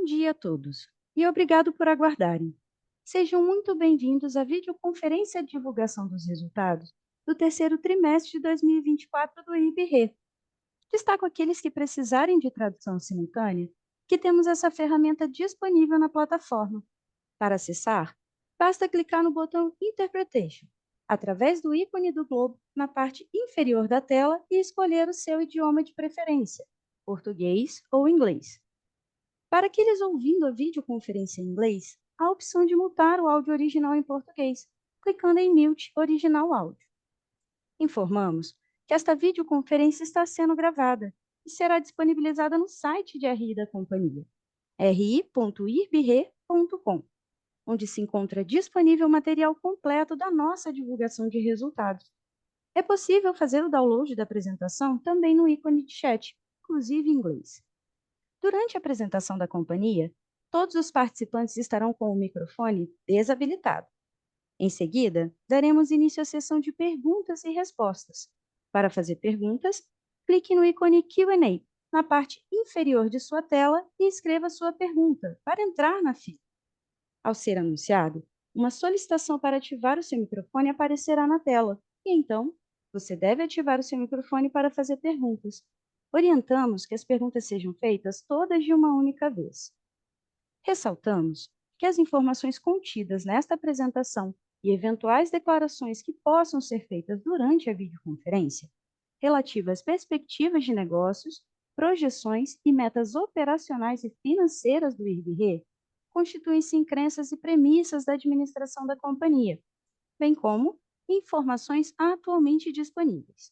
Bom dia a todos e obrigado por aguardarem. Sejam muito bem-vindos à videoconferência de divulgação dos resultados do terceiro trimestre de 2024 do IRB-RE. Destaco aqueles que precisarem de tradução simultânea, que temos essa ferramenta disponível na plataforma. Para acessar, basta clicar no botão Interpretation, através do ícone do globo na parte inferior da tela e escolher o seu idioma de preferência, português ou inglês. Para aqueles ouvindo a videoconferência em inglês, há a opção de mutar o áudio original em português, clicando em Mute Original Áudio. Informamos que esta videoconferência está sendo gravada e será disponibilizada no site de RI da companhia, ri.irbr.com, onde se encontra disponível o material completo da nossa divulgação de resultados. É possível fazer o download da apresentação também no ícone de chat, inclusive em inglês. Durante a apresentação da companhia, todos os participantes estarão com o microfone desabilitado. Em seguida, daremos início à sessão de perguntas e respostas. Para fazer perguntas, clique no ícone Q&A na parte inferior de sua tela e escreva sua pergunta para entrar na fila. Ao ser anunciado, uma solicitação para ativar o seu microfone aparecerá na tela e então você deve ativar o seu microfone para fazer perguntas. Orientamos que as perguntas sejam feitas todas de uma única vez. Ressaltamos que as informações contidas nesta apresentação e eventuais declarações que possam ser feitas durante a videoconferência, relativas às perspectivas de negócios, projeções e metas operacionais e financeiras do IRB-RE, constituem-se em crenças e premissas da administração da companhia, bem como informações atualmente disponíveis.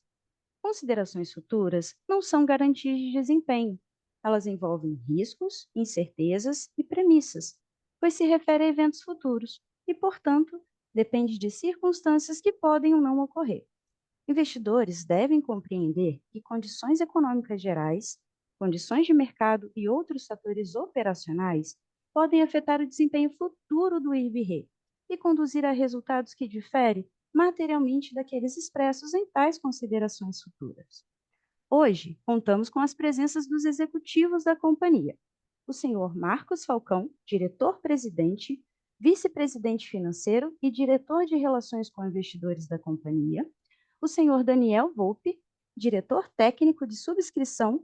Considerações futuras não são garantias de desempenho. Elas envolvem riscos, incertezas e premissas, pois se refere a eventos futuros e, portanto, depende de circunstâncias que podem ou não ocorrer. Investidores devem compreender que condições econômicas gerais, condições de mercado e outros fatores operacionais podem afetar o desempenho futuro do IRB-RE e conduzir a resultados que diferem materialmente daqueles expressos em tais considerações futuras. Hoje, contamos com as presenças dos executivos da companhia: o senhor Marcos Falcão, diretor-presidente, vice-presidente financeiro e diretor de relações com investidores da companhia; o senhor Daniel Volpe, diretor técnico de subscrição;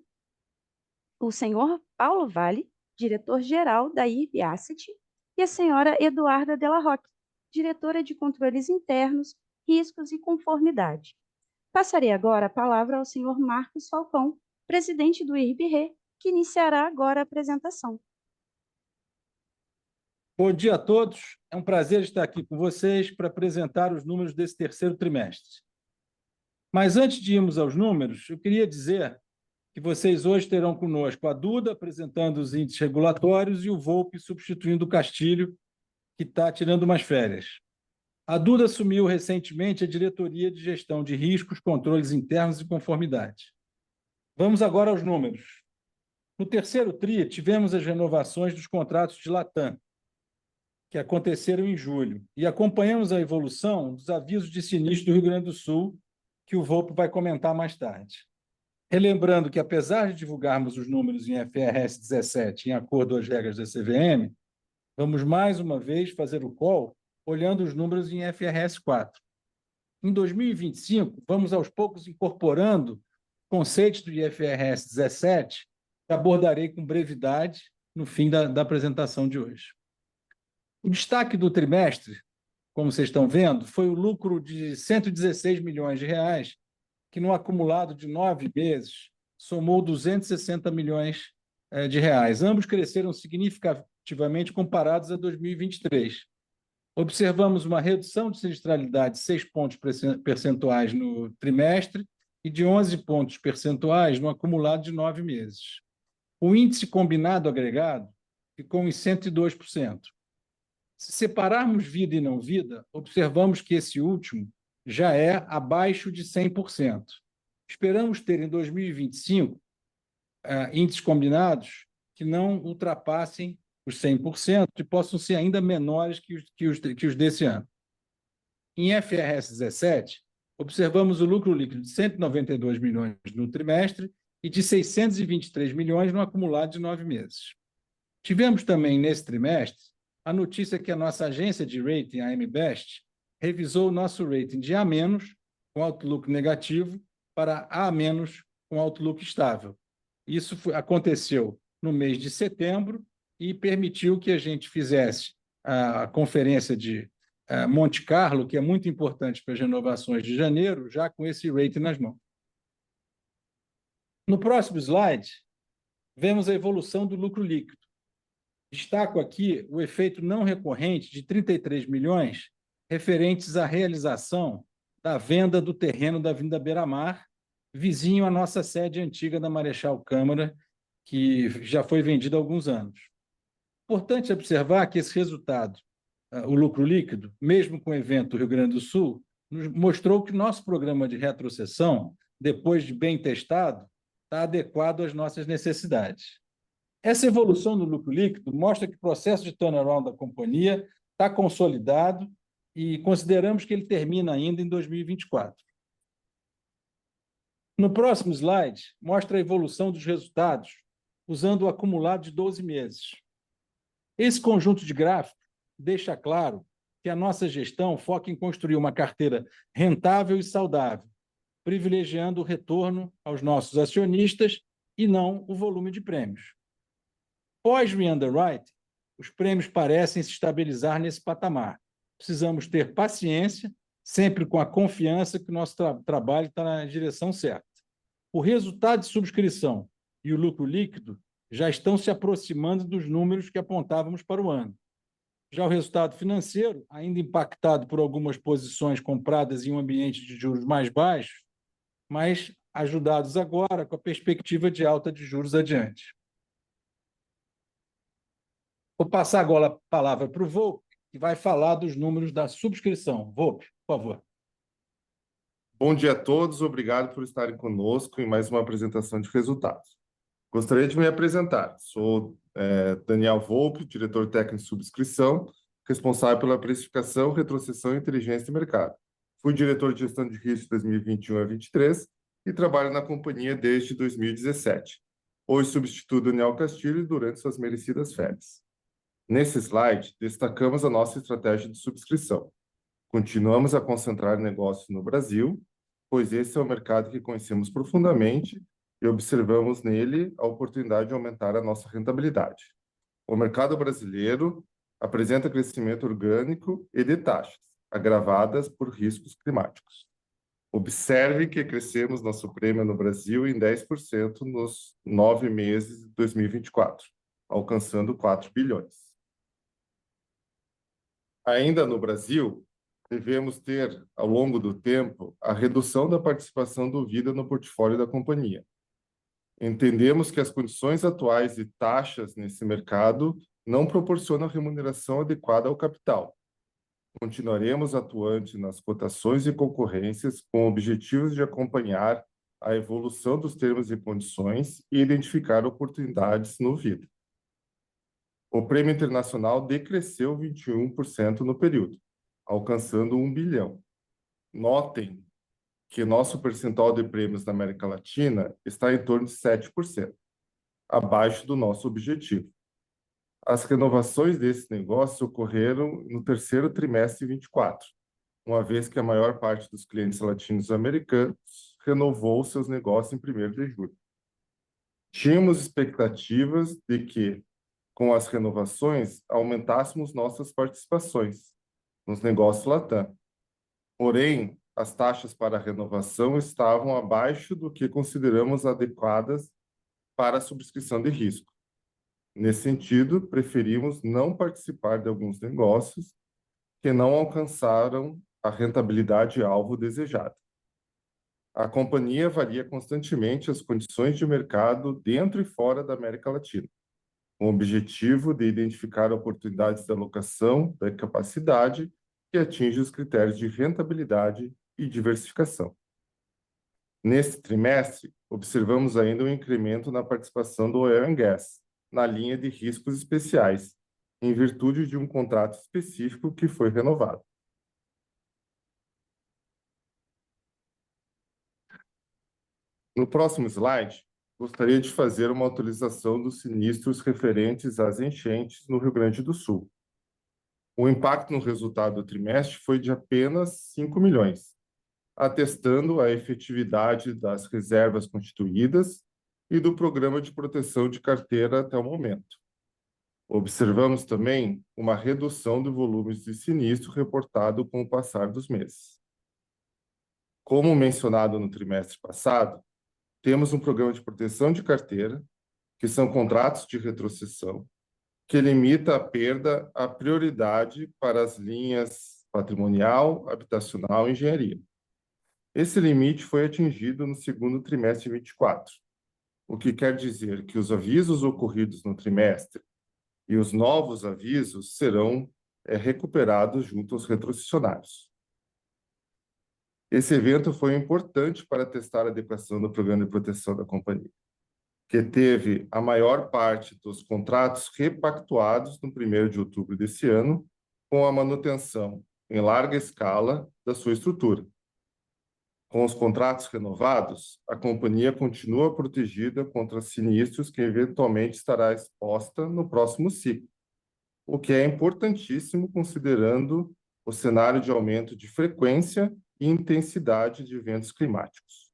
o senhor Paulo Vale, diretor-geral da IRB Asset; e a senhora Eduarda Della Rocque, diretora de controles internos, riscos e conformidade. Passarei agora a palavra ao senhor Marcos Falcão, presidente do IRB-RE, que iniciará agora a apresentação. Bom dia a todos. É um prazer estar aqui com vocês para apresentar os números desse terceiro trimestre. Mas antes de irmos aos números, eu queria dizer que vocês hoje terão conosco a Duda apresentando os índices regulatórios e o Volpe substituindo o Castilho, que está tirando umas férias. A Duda assumiu recentemente a diretoria de gestão de riscos, controles internos e conformidade. Vamos agora aos números. No terceiro TRI, tivemos as renovações dos contratos de Latam, que aconteceram em julho, e acompanhamos a evolução dos avisos de sinistro do Rio Grande do Sul, que o Volpe vai comentar mais tarde. Relembrando que, apesar de divulgarmos os números em FRS 17 em acordo às regras da CVM, vamos mais uma vez fazer o call olhando os números em FRS 4. Em 2025, vamos aos poucos incorporando conceitos do IFRS 17, que abordarei com brevidade no fim da apresentação de hoje. O destaque do trimestre, como vocês estão vendo, foi o lucro de R$ 116 milhões, que no acumulado de 9 meses somou R$ 260 milhões de reais. Ambos cresceram significativamente comparados a 2023. Observamos uma redução de sinistralidade de 6 pontos percentuais no trimestre e de 11 pontos percentuais no acumulado de 9 meses. O índice combinado agregado ficou em 102%. Se separarmos vida e não vida, observamos que esse último já é abaixo de 100%. Esperamos ter em 2025 índices combinados que não ultrapassem os 100% e possam ser ainda menores que os desse ano. Em FRS 17, observamos o lucro líquido de 192 milhões no trimestre e de 623 milhões no acumulado de 9 meses. Tivemos também, nesse trimestre, a notícia que a nossa agência de rating, a AM Best, revisou o nosso rating de A-, com outlook negativo, para A-, com outlook estável. Isso aconteceu no mês de setembro e permitiu que a gente fizesse a conferência de Monte Carlo, que é muito importante para as renovações de janeiro, já com esse rating nas mãos. No próximo slide, vemos a evolução do lucro líquido. Destaco aqui o efeito não recorrente de 33 milhões referentes à realização da venda do terreno da Avenida Beira-Mar, vizinho à nossa sede antiga da Marechal Câmara, que já foi vendida há alguns anos. Importante observar que esse resultado, o lucro líquido, mesmo com o evento do Rio Grande do Sul, nos mostrou que o nosso programa de retrocessão, depois de bem testado, está adequado às nossas necessidades. Essa evolução do lucro líquido mostra que o processo de turnaround da companhia está consolidado e consideramos que ele termina ainda em 2024. No próximo slide, mostra a evolução dos resultados usando o acumulado de 12 meses. Esse conjunto de gráficos deixa claro que a nossa gestão foca em construir uma carteira rentável e saudável, privilegiando o retorno aos nossos acionistas e não o volume de prêmios. Pós-re-underwriting, os prêmios parecem se estabilizar nesse patamar. Precisamos ter paciência, sempre com a confiança que o nosso trabalho está na direção certa. O resultado de subscrição e o lucro líquido já estão se aproximando dos números que apontávamos para o ano. Já o resultado financeiro, ainda impactado por algumas posições compradas em um ambiente de juros mais baixos, mas ajudados agora com a perspectiva de alta de juros adiante. Vou passar agora a palavra para o Volpe, que vai falar dos números da subscrição. Volpe, por favor. Bom dia a todos, obrigado por estarem conosco em mais uma apresentação de resultados. Gostaria de me apresentar. Sou Daniel Volpe, diretor técnico de subscrição, responsável pela precificação, retrocessão e inteligência de mercado. Fui diretor de gestão de risco de 2021 a 2023 e trabalho na companhia desde 2017. Hoje substituo Daniel Castilho durante suas merecidas férias. Nesse slide, destacamos a nossa estratégia de subscrição. Continuamos a concentrar negócios no Brasil, pois esse é o mercado que conhecemos profundamente e observamos nele a oportunidade de aumentar a nossa rentabilidade. O mercado brasileiro apresenta crescimento orgânico e de taxas, agravadas por riscos climáticos. Observe que crescemos nosso prêmio no Brasil em 10% nos 9 meses de 2024, alcançando 4 bilhões. Ainda no Brasil, devemos ter, ao longo do tempo, a redução da participação do Vida no portfólio da companhia. Entendemos que as condições atuais de taxas nesse mercado não proporcionam remuneração adequada ao capital. Continuaremos atuantes nas cotações e concorrências com objetivos de acompanhar a evolução dos termos e condições e identificar oportunidades no Vida. O prêmio internacional decresceu 21% no período, alcançando 1 bilhão. Notem que nosso percentual de prêmios na América Latina está em torno de 7%, abaixo do nosso objetivo. As renovações desse negócio ocorreram no terceiro trimestre de 2024, uma vez que a maior parte dos clientes latino-americanos renovou seus negócios em 1º de julho. Tínhamos expectativas de que, com as renovações, aumentássemos nossas participações nos negócios Latam. Porém, as taxas para a renovação estavam abaixo do que consideramos adequadas para a subscrição de risco. Nesse sentido, preferimos não participar de alguns negócios que não alcançaram a rentabilidade alvo desejada. A companhia avalia constantemente as condições de mercado dentro e fora da América Latina, com o objetivo de identificar oportunidades de alocação da capacidade que atinge os critérios de rentabilidade e diversificação. Neste trimestre, observamos ainda um incremento na participação do Oil and Gas, na linha de riscos especiais, em virtude de um contrato específico que foi renovado. No próximo slide, gostaria de fazer uma atualização dos sinistros referentes às enchentes no Rio Grande do Sul. O impacto no resultado do trimestre foi de apenas 5 milhões, atestando a efetividade das reservas constituídas e do programa de proteção de carteira até o momento. Observamos também uma redução do volume de sinistro reportado com o passar dos meses. Como mencionado no trimestre passado, temos um programa de proteção de carteira, que são contratos de retrocessão, que limita a perda à prioridade para as linhas patrimonial, habitacional e engenharia. Esse limite foi atingido no segundo trimestre de 24, o que quer dizer que os avisos ocorridos no trimestre e os novos avisos serão recuperados junto aos retrocessionários. Esse evento foi importante para testar a adequação do programa de proteção da companhia, que teve a maior parte dos contratos repactuados no 1º de outubro desse ano, com a manutenção em larga escala da sua estrutura. Com os contratos renovados, a companhia continua protegida contra sinistros que eventualmente estará exposta no próximo ciclo, o que é importantíssimo considerando o cenário de aumento de frequência e intensidade de eventos climáticos.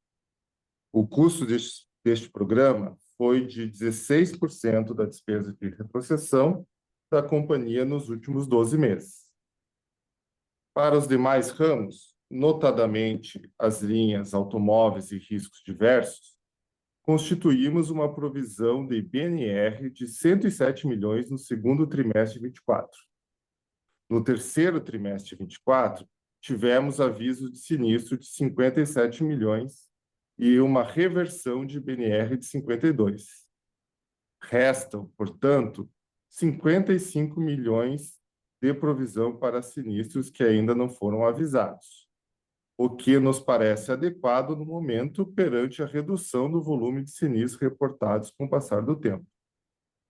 O custo deste programa foi de 16% da despesa de retrocessão da companhia nos últimos 12 meses. Para os demais ramos, notadamente as linhas automóveis e riscos diversos, constituímos uma provisão de BNR de 107 milhões no segundo trimestre de 24. No terceiro trimestre de 24, tivemos aviso de sinistro de 57 milhões e uma reversão de BNR de 52. Restam, portanto, 55 milhões de provisão para sinistros que ainda não foram avisados, o que nos parece adequado no momento perante a redução do volume de sinistros reportados com o passar do tempo.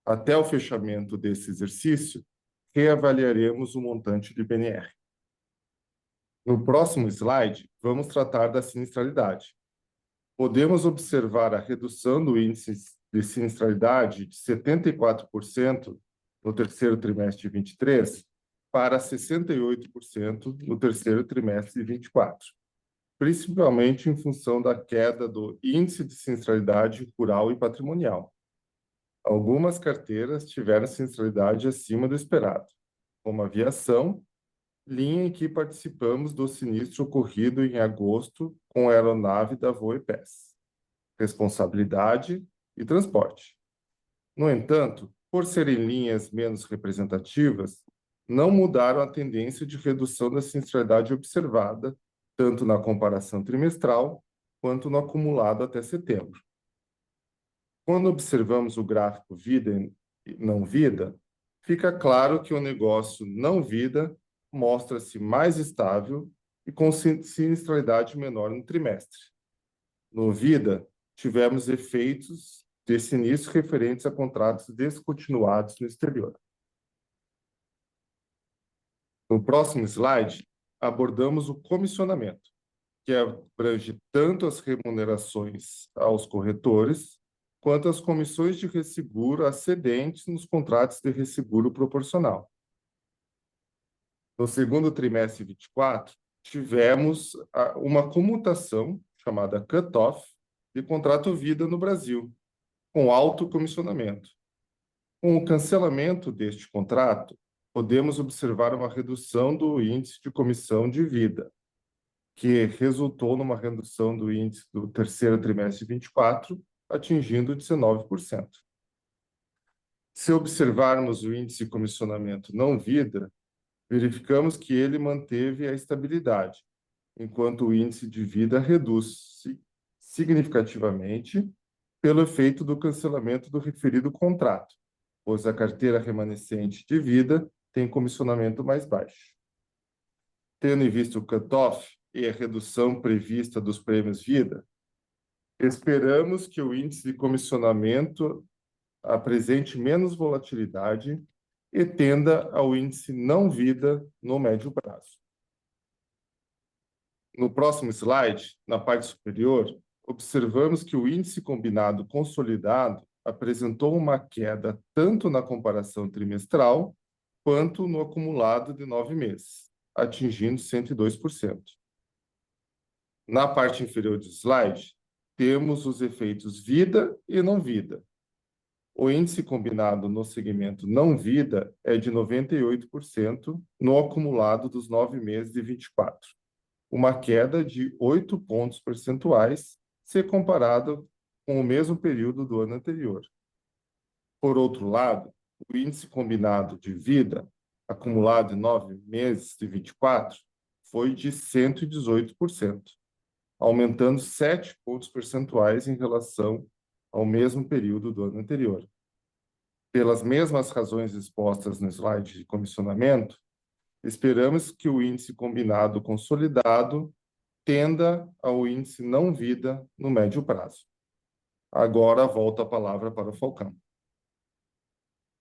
Até o fechamento desse exercício, reavaliaremos o montante de BNR. No próximo slide, vamos tratar da sinistralidade. Podemos observar a redução do índice de sinistralidade de 74% no terceiro trimestre de 23 para 68% no terceiro trimestre de 24, principalmente em função da queda do índice de sinistralidade rural e patrimonial. Algumas carteiras tiveram sinistralidade acima do esperado, como aviação, linha em que participamos do sinistro ocorrido em agosto com a aeronave da Voepes, responsabilidade e transporte. No entanto, por serem linhas menos representativas, não mudaram a tendência de redução da sinistralidade observada, tanto na comparação trimestral quanto no acumulado até setembro. Quando observamos o gráfico vida e não vida, fica claro que o negócio não vida mostra-se mais estável e com sinistralidade menor no trimestre. No vida, tivemos efeitos de sinistro referentes a contratos descontinuados no exterior. No próximo slide, abordamos o comissionamento, que abrange tanto as remunerações aos corretores, quanto as comissões de resseguro acedentes nos contratos de resseguro proporcional. No segundo trimestre de 24, tivemos uma comutação, chamada cut-off, de contrato vida no Brasil, com alto comissionamento. Com o cancelamento deste contrato, podemos observar uma redução do índice de comissão de vida, que resultou numa redução do índice do terceiro trimestre de 24, atingindo 19%. Se observarmos o índice de comissionamento não vida, verificamos que ele manteve a estabilidade, enquanto o índice de vida reduz-se significativamente pelo efeito do cancelamento do referido contrato, pois a carteira remanescente de vida tem comissionamento mais baixo. Tendo em vista o cut-off e a redução prevista dos prêmios vida, esperamos que o índice de comissionamento apresente menos volatilidade e tenda ao índice não vida no médio prazo. No próximo slide, na parte superior, observamos que o índice combinado consolidado apresentou uma queda tanto na comparação trimestral quanto no acumulado de 9 meses, atingindo 102%. Na parte inferior do slide, temos os efeitos vida e não vida. O índice combinado no segmento não vida é de 98% no acumulado dos 9 meses de 24, uma queda de 8 pontos percentuais se comparado com o mesmo período do ano anterior. Por outro lado, o índice combinado de vida, acumulado em 9 meses de 24, foi de 118%, aumentando 7 pontos percentuais em relação ao mesmo período do ano anterior. Pelas mesmas razões expostas no slide de comissionamento, esperamos que o índice combinado consolidado tenda ao índice não vida no médio prazo. Agora volto a palavra para o Falcão.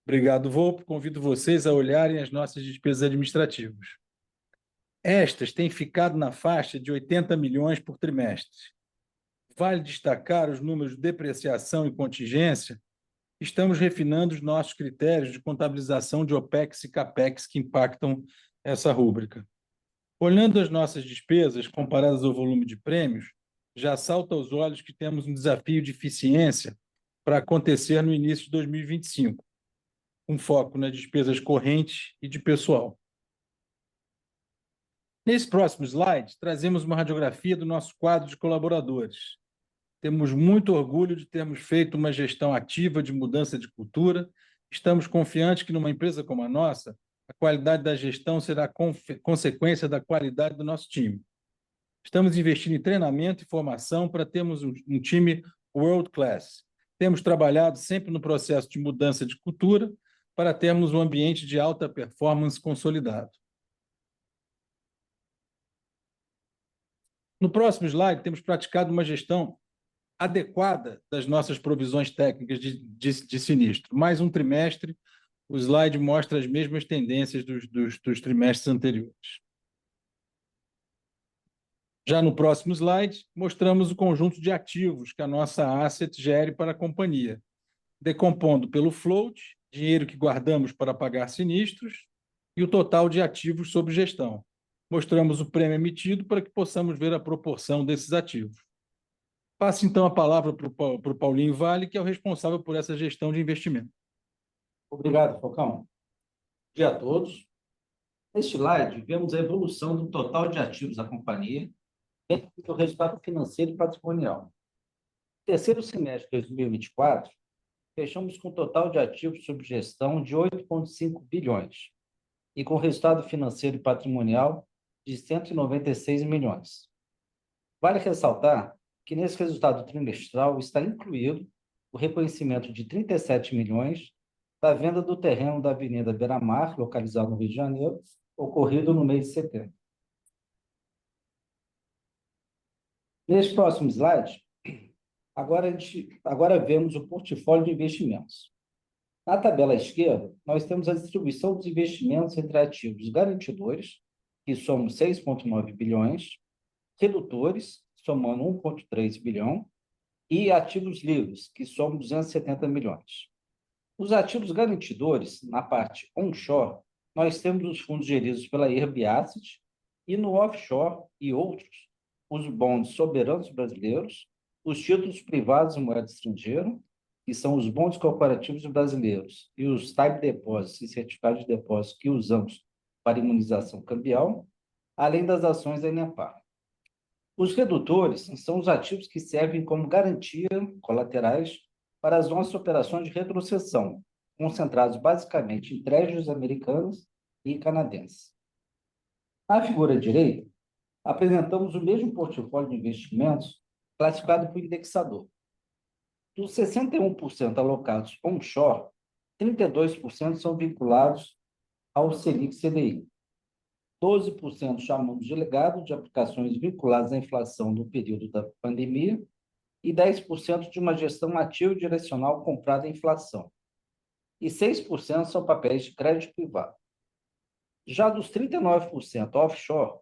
Obrigado, Volpe. Convido vocês a olharem as nossas despesas administrativas. Estas têm ficado na faixa de 80 milhões por trimestre. Vale destacar os números de depreciação e contingência. Estamos refinando os nossos critérios de contabilização de OPEX e CAPEX que impactam essa rúbrica. Olhando as nossas despesas comparadas ao volume de prêmios, já salta aos olhos que temos um desafio de eficiência para acontecer no início de 2025, com foco nas despesas correntes e de pessoal. Nesse próximo slide, trazemos uma radiografia do nosso quadro de colaboradores. Temos muito orgulho de termos feito uma gestão ativa de mudança de cultura. Estamos confiantes que, numa empresa como a nossa, a qualidade da gestão será consequência da qualidade do nosso time. Estamos investindo em treinamento e formação para termos um time world class. Temos trabalhado sempre no processo de mudança de cultura para termos um ambiente de alta performance consolidado. No próximo slide, temos praticado uma gestão adequada das nossas provisões técnicas de sinistro. Mais um trimestre, o slide mostra as mesmas tendências dos trimestres anteriores. Já no próximo slide, mostramos o conjunto de ativos que a nossa asset gere para a companhia, decompondo pelo float, dinheiro que guardamos para pagar sinistros, e o total de ativos sob gestão. Mostramos o prêmio emitido para que possamos ver a proporção desses ativos. Passo, então, a palavra para o Paulinho Vale, que é o responsável por essa gestão de investimento. Obrigado, Falcão. Bom dia a todos. Neste slide, vemos a evolução do total de ativos da companhia dentro do resultado financeiro e patrimonial. No terceiro semestre de 2024, fechamos com um total de ativos sob gestão de 8,5 bilhões e com resultado financeiro e patrimonial de 196 milhões. Vale ressaltar que nesse resultado trimestral está incluído o reconhecimento de 37 milhões da venda do terreno da Avenida Beira-Mar, localizado no Rio de Janeiro, ocorrido no mês de setembro. Neste próximo slide, agora vemos o portfólio de investimentos. Na tabela à esquerda, nós temos a distribuição dos investimentos entre ativos garantidores, que somos 6,9 bilhões, redutores, somando 1,3 bilhão, e ativos livres, que somam 270 milhões. Os ativos garantidores, na parte onshore, nós temos os fundos geridos pela IRB Asset, e no offshore e outros, os bonds soberanos brasileiros, os títulos privados em moeda estrangeira, que são os bonds corporativos brasileiros, e os time deposits e certificados de depósito que usamos para imunização cambial, além das ações da Enepar. Os redutores são os ativos que servem como garantia, colaterais, para as nossas operações de retrocessão, concentrados basicamente em treasuries americanos e canadenses. Na figura direita, apresentamos o mesmo portfólio de investimentos classificado por indexador. Dos 61% alocados onshore, 32% são vinculados ao Selic CDI. 12% chamamos de legado de aplicações vinculadas à inflação no período da pandemia e 10% de uma gestão ativa direcional comprada à inflação. E 6% são papéis de crédito privado. Já dos 39% offshore,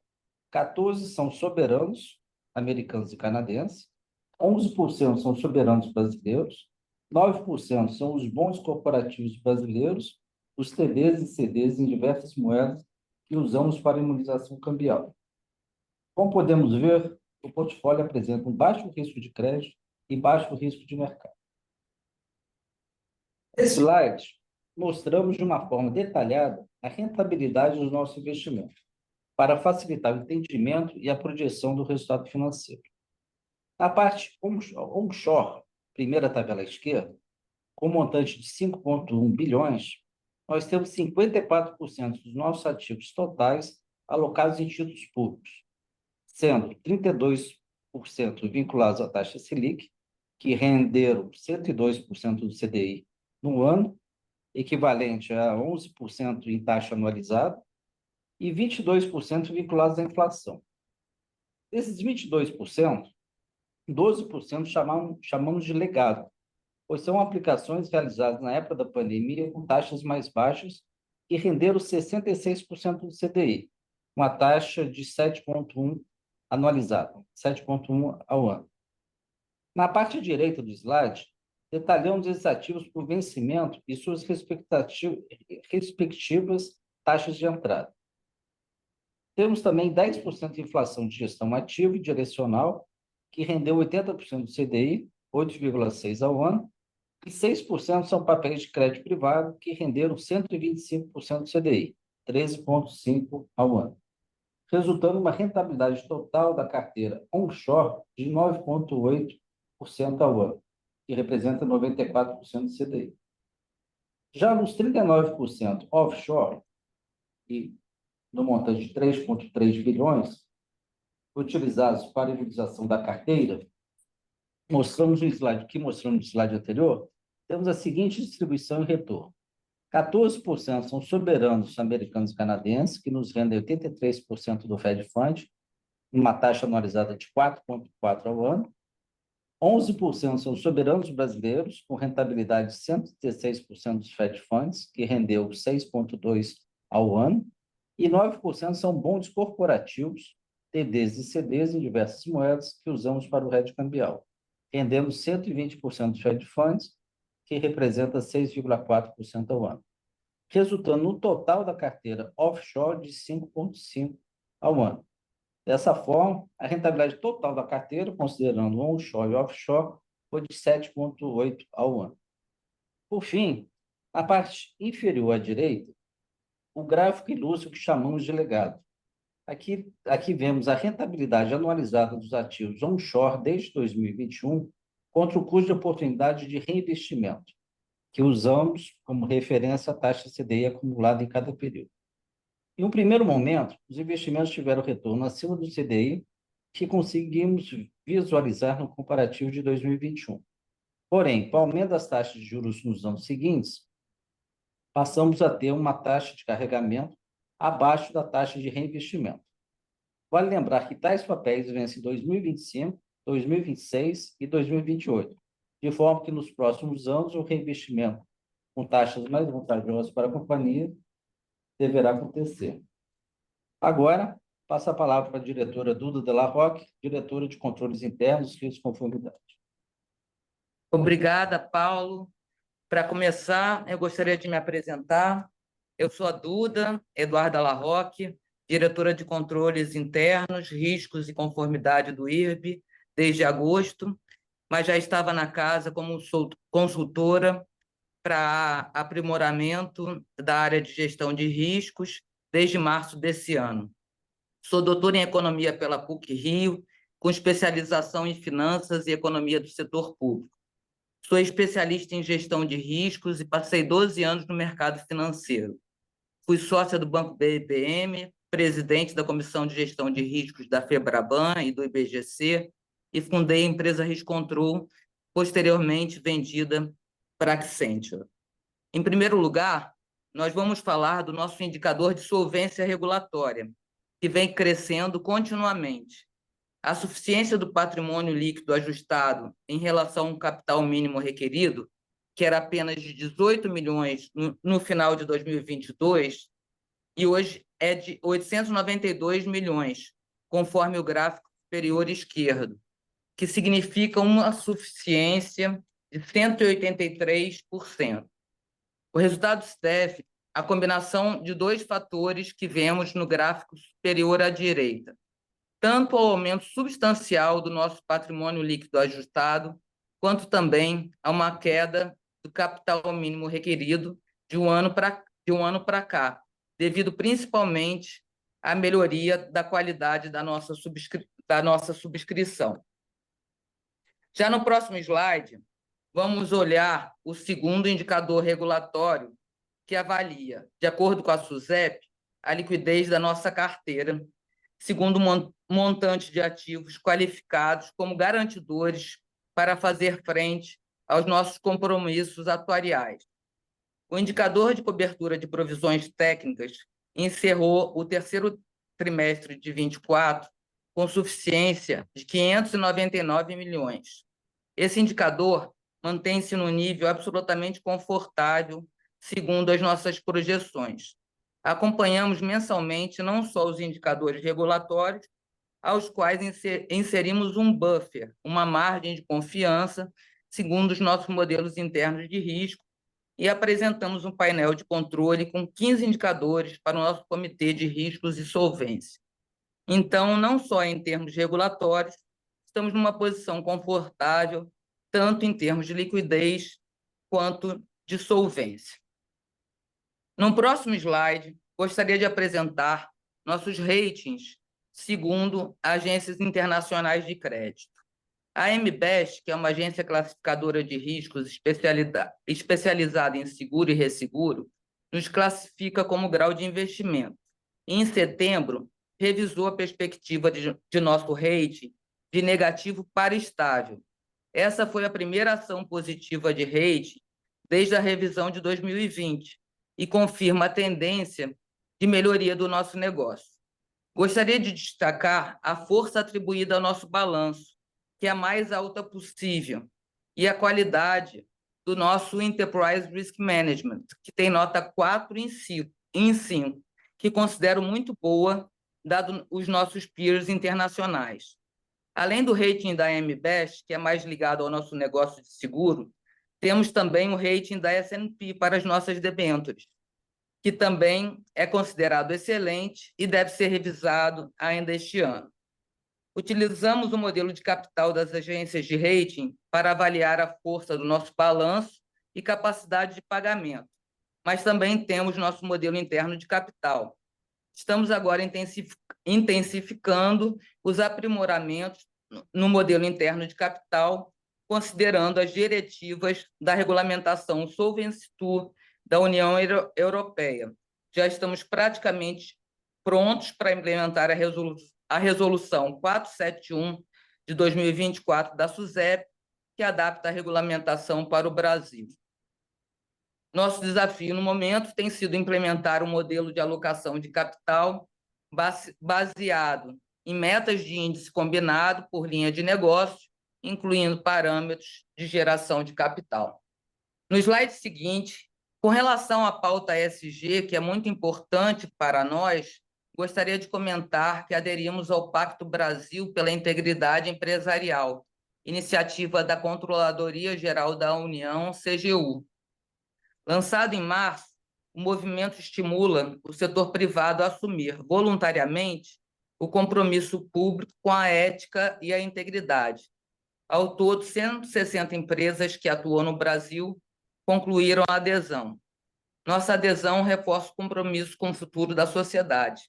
14% são soberanos, americanos e canadenses, 11% são soberanos brasileiros, 9% são os bons corporativos brasileiros, os TDs e CDs em diversas moedas que usamos para imunização cambial. Como podemos ver, o portfólio apresenta um baixo risco de crédito e baixo risco de mercado. Nesse slide, mostramos de uma forma detalhada a rentabilidade dos nossos investimentos, para facilitar o entendimento e a projeção do resultado financeiro. Na parte onshore, primeira tabela à esquerda, com montante de 5,1 bilhões, nós temos 54% dos nossos ativos totais alocados em títulos públicos, sendo 32% vinculados à taxa Selic, que renderam 102% do CDI no ano, equivalente a 11% em taxa anualizada, e 22% vinculados à inflação. Desses 22%, 12% chamamos de legado, pois são aplicações realizadas na época da pandemia com taxas mais baixas e renderam 66% do CDI, uma taxa de 7,1 anualizada, 7,1 ao ano. Na parte direita do slide, detalhamos esses ativos por vencimento e suas respectivas taxas de entrada. Temos também 10% de inflação de gestão ativa e direcional, que rendeu 80% do CDI, 8,6% ao ano, e 6% são papéis de crédito privado, que renderam 125% do CDI, 13,5% ao ano, resultando em uma rentabilidade total da carteira onshore de 9,8% ao ano, que representa 94% do CDI. Já nos 39% offshore, e no montante de 3,3 bilhões, utilizados para a imunização da carteira, mostramos no slide anterior, temos a seguinte distribuição e retorno. 14% são soberanos americanos e canadenses, que nos rendem 83% do Fed Fund, uma taxa anualizada de 4,4% ao ano. 11% são soberanos brasileiros, com rentabilidade de 116% dos Fed Funds, que rendeu 6,2% ao ano. E 9% são bondes corporativos, TDs e CDs em diversas moedas que usamos para o hedge cambial, rendendo 120% dos Fed Funds, que representa 6,4% ao ano, resultando no total da carteira offshore de 5,5% ao ano. Dessa forma, a rentabilidade total da carteira, considerando onshore e offshore, foi de 7,8% ao ano. Por fim, na parte inferior à direita, o gráfico ilustra o que chamamos de legado. Aqui vemos a rentabilidade anualizada dos ativos onshore desde 2021 contra o custo de oportunidade de reinvestimento, que usamos como referência a taxa CDI acumulada em cada período. Em um primeiro momento, os investimentos tiveram retorno acima do CDI, que conseguimos visualizar no comparativo de 2021. Porém, com o aumento das taxas de juros nos anos seguintes, passamos a ter uma taxa de carregamento abaixo da taxa de reinvestimento. Vale lembrar que tais papéis vencem em 2025, 2026 e 2028, de forma que nos próximos anos o reinvestimento com taxas mais vantajosas para a companhia deverá acontecer. Agora, passo a palavra para a diretora Duda Della Rocque, diretora de Controles Internos e Risco de Conformidade. Obrigada, Paulo. Para começar, eu gostaria de me apresentar. Eu sou a Duda Eduarda Della Rocque, diretora de Controles Internos, Riscos e Conformidade do IRB, desde agosto, mas já estava na casa como consultora para aprimoramento da área de gestão de riscos desde março desse ano. Sou doutora em Economia pela PUC-Rio, com especialização em Finanças e Economia do Setor Público. Sou especialista em gestão de riscos e passei 12 anos no mercado financeiro. Fui sócia do Banco BPM, presidente da Comissão de Gestão de Riscos da FEBRABAN e do IBGC, e fundei a empresa Riscontrol, posteriormente vendida para a Accenture. Em primeiro lugar, nós vamos falar do nosso indicador de solvência regulatória, que vem crescendo continuamente. A suficiência do patrimônio líquido ajustado em relação ao capital mínimo requerido, que era apenas de 18 milhões no final de 2022, e hoje é de 892 milhões, conforme o gráfico superior esquerdo, que significa uma suficiência de 183%. O resultado se deve à combinação de dois fatores que vemos no gráfico superior à direita, tanto ao aumento substancial do nosso patrimônio líquido ajustado, quanto também a uma queda do capital mínimo requerido de um ano para cá, devido principalmente à melhoria da qualidade da nossa subscrição. Já no próximo slide, vamos olhar o segundo indicador regulatório que avalia, de acordo com a SUSEP, a liquidez da nossa carteira, segundo o montante de ativos qualificados como garantidores para fazer frente aos nossos compromissos atuariais. O indicador de cobertura de provisões técnicas encerrou o terceiro trimestre de 24 com suficiência de 599 milhões. Esse indicador mantém-se no nível absolutamente confortável, segundo as nossas projeções. Acompanhamos mensalmente não só os indicadores regulatórios, aos quais inserimos um buffer, uma margem de confiança, segundo os nossos modelos internos de risco, e apresentamos um painel de controle com 15 indicadores para o nosso Comitê de Riscos e Solvência. Então, não só em termos regulatórios, estamos numa posição confortável, tanto em termos de liquidez quanto de solvência. No próximo slide, gostaria de apresentar nossos ratings segundo agências internacionais de crédito. A AM Best, que é uma agência classificadora de riscos especializada em seguro e resseguro, nos classifica como grau de investimento. E, em setembro, revisou a perspectiva de nosso rating de negativo para estável. Essa foi a primeira ação positiva de rating desde a revisão de 2020 e confirma a tendência de melhoria do nosso negócio. Gostaria de destacar a força atribuída ao nosso balanço, que é a mais alta possível, e a qualidade do nosso Enterprise Risk Management, que tem nota 4 em 5, que considero muito boa, dado os nossos peers internacionais. Além do rating da AM Best, que é mais ligado ao nosso negócio de seguro, temos também o rating da S&P para as nossas debêntures, que também é considerado excelente e deve ser revisado ainda este ano. Utilizamos o modelo de capital das agências de rating para avaliar a força do nosso balanço e capacidade de pagamento, mas também temos nosso modelo interno de capital. Estamos agora intensificando os aprimoramentos no modelo interno de capital, considerando as diretivas da regulamentação Solvency II da União Europeia. Já estamos praticamente prontos para implementar a resolução 471 de 2024 da SUSEP, que adapta a regulamentação para o Brasil. Nosso desafio no momento tem sido implementar um modelo de alocação de capital baseado em metas de índice combinado por linha de negócio, incluindo parâmetros de geração de capital. No slide seguinte, com relação à pauta ESG, que é muito importante para nós, gostaria de comentar que aderimos ao Pacto Brasil pela Integridade Empresarial, iniciativa da Controladoria Geral da União, CGU. Lançado em março, o movimento estimula o setor privado a assumir voluntariamente o compromisso público com a ética e a integridade. Ao todo, 160 empresas que atuam no Brasil concluíram a adesão. Nossa adesão reforça o compromisso com o futuro da sociedade.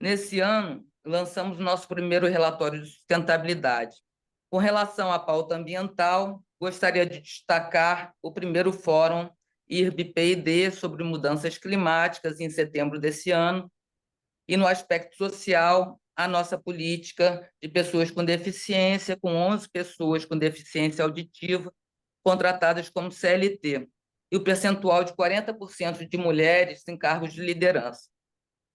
Nesse ano, lançamos nosso primeiro relatório de sustentabilidade. Com relação à pauta ambiental, gostaria de destacar o primeiro fórum IRB-PID sobre mudanças climáticas em setembro desse ano, e no aspecto social, a nossa política de pessoas com deficiência, com 11 pessoas com deficiência auditiva contratadas como CLT, e o percentual de 40% de mulheres em cargos de liderança.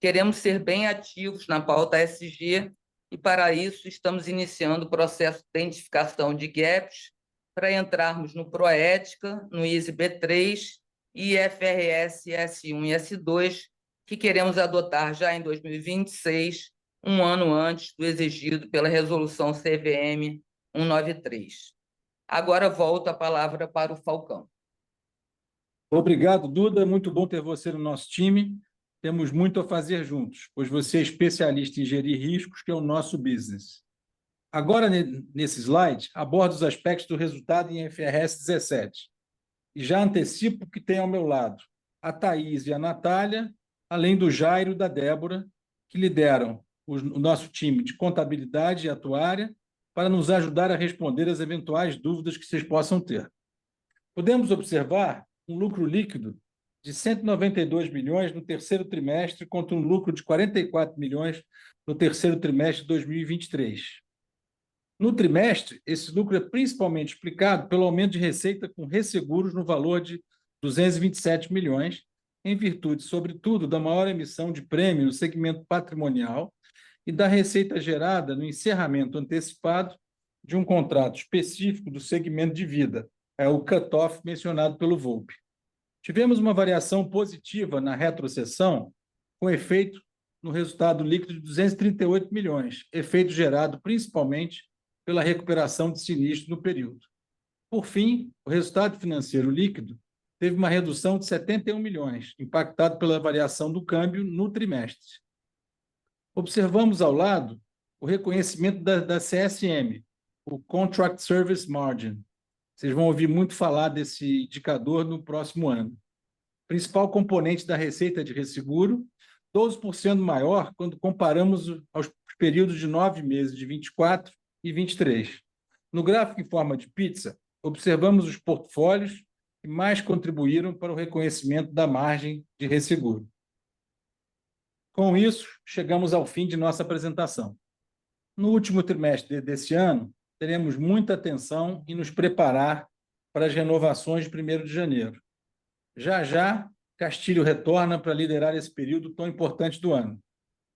Queremos ser bem ativos na pauta ESG e, para isso, estamos iniciando o processo de identificação de gaps para entrarmos no Proética, no ISE B3 e IFRS S1 e S2, que queremos adotar já em 2026, um ano antes do exigido pela Resolução CVM 193. Agora volto a palavra para o Falcão. Obrigado, Duda. Muito bom ter você no nosso time. Temos muito a fazer juntos, pois você é especialista em gerir riscos, que é o nosso business. Agora, nesse slide, abordo os aspectos do resultado em IFRS 17. E já antecipo que tem ao meu lado a Thaís e a Natália, além do Jairo e da Débora, que lideram o nosso time de contabilidade e atuária para nos ajudar a responder às eventuais dúvidas que vocês possam ter. Podemos observar um lucro líquido de 192 milhões no terceiro trimestre, contra um lucro de 44 milhões no terceiro trimestre de 2023. No trimestre, esse lucro é principalmente explicado pelo aumento de receita com resseguros no valor de 227 milhões, em virtude, sobretudo, da maior emissão de prêmio no segmento patrimonial e da receita gerada no encerramento antecipado de um contrato específico do segmento de vida, o cut-off mencionado pelo Volpe. Tivemos uma variação positiva na retrocessão, com efeito no resultado líquido de 238 milhões, efeito gerado principalmente pela recuperação de sinistro no período. Por fim, o resultado financeiro líquido teve uma redução de 71 milhões, impactado pela variação do câmbio no trimestre. Observamos ao lado o reconhecimento da CSM, o Contract Service Margin. Vocês vão ouvir muito falar desse indicador no próximo ano. Principal componente da receita de resseguro, 12% maior quando comparamos aos períodos de 9 meses de 24 e 23. No gráfico em forma de pizza, observamos os portfólios que mais contribuíram para o reconhecimento da margem de resseguro. Com isso, chegamos ao fim de nossa apresentação. No último trimestre desse ano, teremos muita atenção em nos preparar para as renovações de 1º de janeiro. Já já, Castilho retorna para liderar esse período tão importante do ano.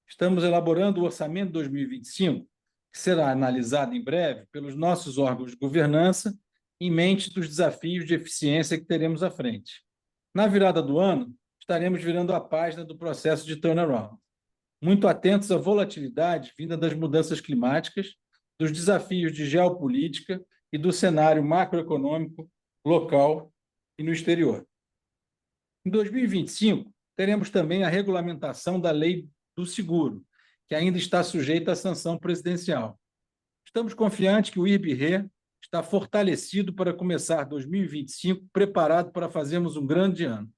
Estamos elaborando o orçamento de 2025, que será analisado em breve pelos nossos órgãos de governança, em mente dos desafios de eficiência que teremos à frente. Na virada do ano, estaremos virando a página do processo de turnaround, muito atentos à volatilidade vinda das mudanças climáticas, dos desafios de geopolítica e do cenário macroeconômico local e no exterior. Em 2025, teremos também a regulamentação da Lei do Seguro, que ainda está sujeita à sanção presidencial. Estamos confiantes que o IRB-RE está fortalecido para começar 2025 preparado para fazermos um grande ano.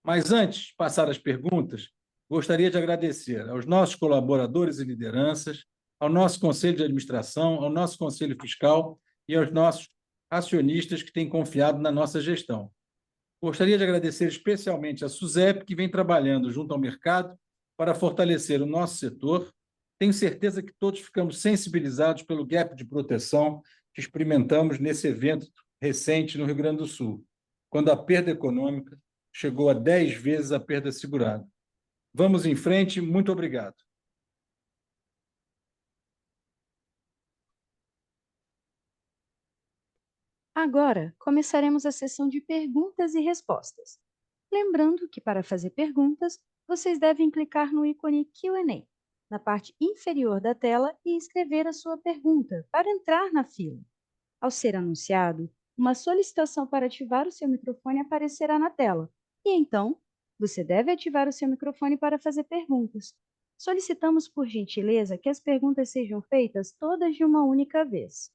Mas antes de passar às perguntas, gostaria de agradecer aos nossos colaboradores e lideranças, ao nosso Conselho de Administração, ao nosso Conselho Fiscal e aos nossos acionistas que têm confiado na nossa gestão. Gostaria de agradecer especialmente a SUSEP, que vem trabalhando junto ao mercado para fortalecer o nosso setor. Tenho certeza que todos ficamos sensibilizados pelo gap de proteção que experimentamos nesse evento recente no Rio Grande do Sul, quando a perda econômica chegou a 10 vezes a perda segurada. Vamos em frente, muito obrigado. Agora, começaremos a sessão de perguntas e respostas. Lembrando que, para fazer perguntas, vocês devem clicar no ícone Q&A na parte inferior da tela e escrever a sua pergunta para entrar na fila. Ao ser anunciado, uma solicitação para ativar o seu microfone aparecerá na tela, e então, você deve ativar o seu microfone para fazer perguntas. Solicitamos, por gentileza, que as perguntas sejam feitas todas de uma única vez.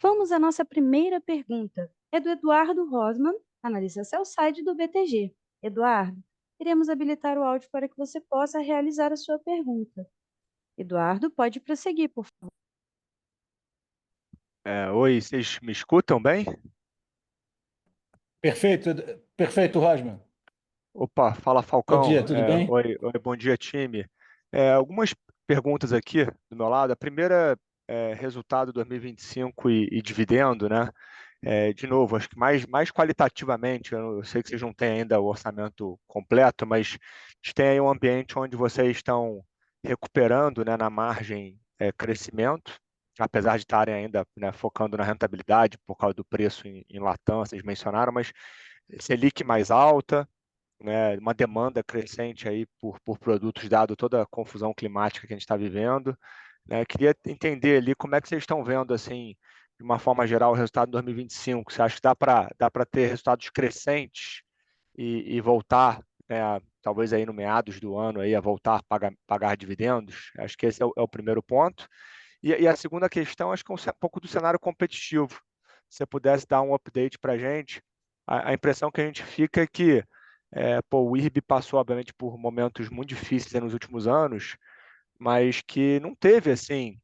Vamos à nossa primeira pergunta. É do Eduardo Rosman, analista sell-side do BTG. Eduardo, iremos habilitar o áudio para que você possa realizar a sua pergunta. Eduardo, pode prosseguir, por favor. Oi, vocês me escutam bem? Perfeito, Rosman. Opa, fala Bom Falcão. dia, tudo bem? Oi, bom dia, time. Algumas perguntas aqui do meu lado. A primeira é resultado 2025 e dividendo, né? De novo, acho que mais qualitativamente, eu sei que vocês não têm ainda o orçamento completo, mas a gente tem aí um ambiente onde vocês estão recuperando, né, na margem crescimento, apesar de estarem ainda, né, focando na rentabilidade por causa do preço em Latam, vocês mencionaram, mas Selic mais alta, né, uma demanda crescente aí por produtos, dado toda a confusão climática que a gente está vivendo. né? Queria entender ali como é que vocês estão vendo, assim, de uma forma geral, o resultado de 2025. Você acha que dá para ter resultados crescentes e voltar, né, talvez aí no meados do ano, aí, a voltar a pagar dividendos? Acho que esse é o primeiro ponto. E a segunda questão, acho que é um pouco do cenário competitivo. Se você pudesse dar um update para a gente, a impressão que a gente fica é que pô, o IRB passou, obviamente, por momentos muito difíceis aí nos últimos anos, mas que não teve assim,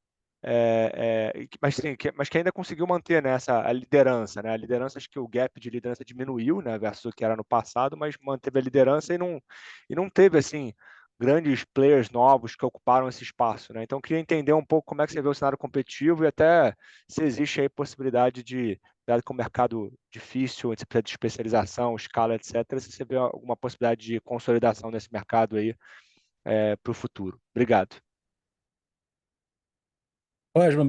mas que ainda conseguiu manter, né, a liderança, né? A liderança, acho que o gap de liderança diminuiu, né, versus o que era no passado, mas manteve a liderança e não teve assim grandes players novos que ocuparam esse espaço, né? Então, eu queria entender um pouco como é que você vê o cenário competitivo e até se existe aí possibilidade de, dado que o mercado difícil, você precisa de especialização, escala, etc., se você vê alguma possibilidade de consolidação nesse mercado aí para o futuro. Obrigado. Osman,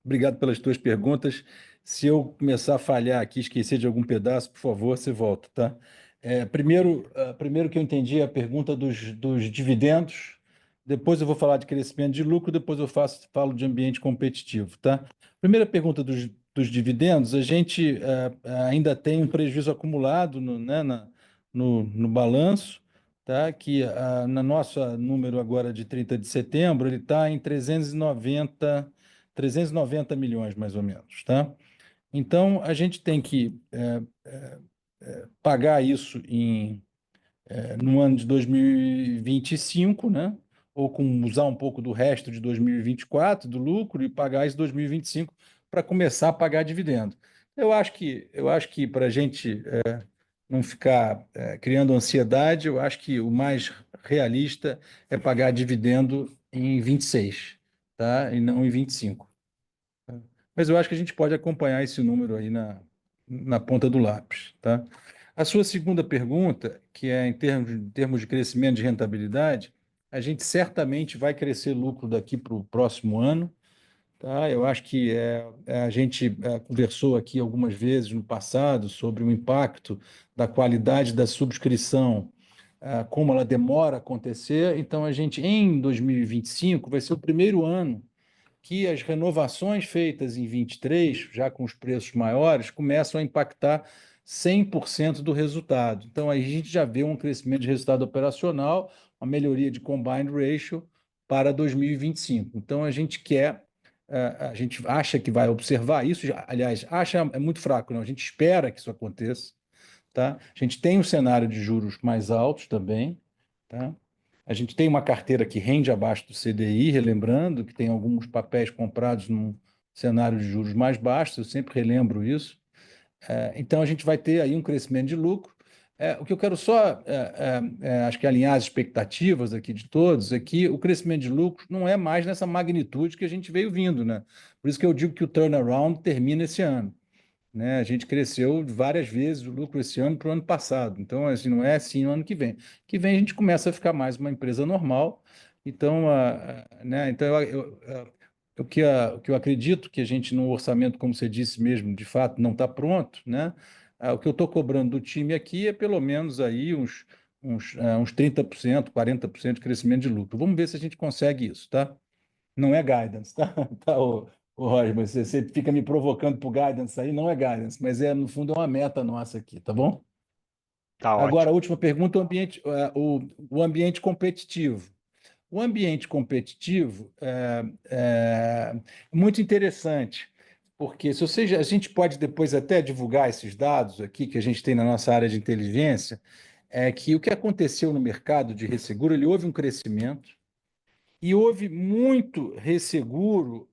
obrigado pelas tuas perguntas. Se eu começar a falhar aqui, esquecer de algum pedaço, por favor, você volta, tá? Primeiro que eu entendi a pergunta dos dividendos, depois eu vou falar de crescimento de lucro, depois eu falo de ambiente competitivo, tá? Primeira pergunta dos dividendos, a gente ainda tem um prejuízo acumulado no balanço, tá? Que na nossa número agora de 30 de setembro, ele está em 390 milhões, mais ou menos, tá? Então, a gente tem que pagar isso no ano de 2025, né? Ou usar um pouco do resto de 2024, do lucro, e pagar esse 2025 para começar a pagar dividendo. Eu acho que para a gente não ficar criando ansiedade, eu acho que o mais realista é pagar dividendo em 26, tá? E não em 25. Tá? Mas eu acho que a gente pode acompanhar esse número aí na ponta do lápis, tá? A sua segunda pergunta, que é em termos de crescimento de rentabilidade, a gente certamente vai crescer lucro daqui para o próximo ano, tá? Eu acho que a gente conversou aqui algumas vezes no passado sobre o impacto da qualidade da subscrição, como ela demora a acontecer. Então, a gente, em 2025, vai ser o primeiro ano que as renovações feitas em 23, já com os preços maiores, começam a impactar 100% do resultado. Então, aí a gente já vê um crescimento de resultado operacional, uma melhoria de combined ratio para 2025. Então, a gente acha que vai observar isso, aliás, acha é muito fraco, não, a gente espera que isso aconteça, tá? A gente tem um cenário de juros mais altos também, tá? A gente tem uma carteira que rende abaixo do CDI, relembrando que tem alguns papéis comprados num cenário de juros mais baixos, eu sempre relembro isso. Então, a gente vai ter aí um crescimento de lucro. O que eu quero só, acho que alinhar as expectativas aqui de todos, é que o crescimento de lucro não é mais nessa magnitude que a gente veio vindo, né? Por isso que eu digo que o turnaround termina esse ano, né? A gente cresceu várias vezes o lucro esse ano para o ano passado. Então, assim, não é assim no ano que vem. Que vem a gente começa a ficar mais uma empresa normal. Então, né? Então o que eu acredito que a gente, no orçamento, como você disse mesmo, de fato, não está pronto, né? O que eu estou cobrando do time aqui é pelo menos aí uns 30%, 40% de crescimento de lucro. Vamos ver se a gente consegue isso, tá? Não é guidance, tá? Tá, Roger, mas você fica me provocando por guidance aí, não é guidance, mas no fundo é uma meta nossa aqui, tá bom? Tá Agora, a ótimo. última pergunta, o ambiente competitivo. O ambiente competitivo é muito interessante, porque se a gente pode depois até divulgar esses dados aqui que a gente tem na nossa área de inteligência, é que o que aconteceu no mercado de resseguro, ele houve um crescimento, e houve muito resseguro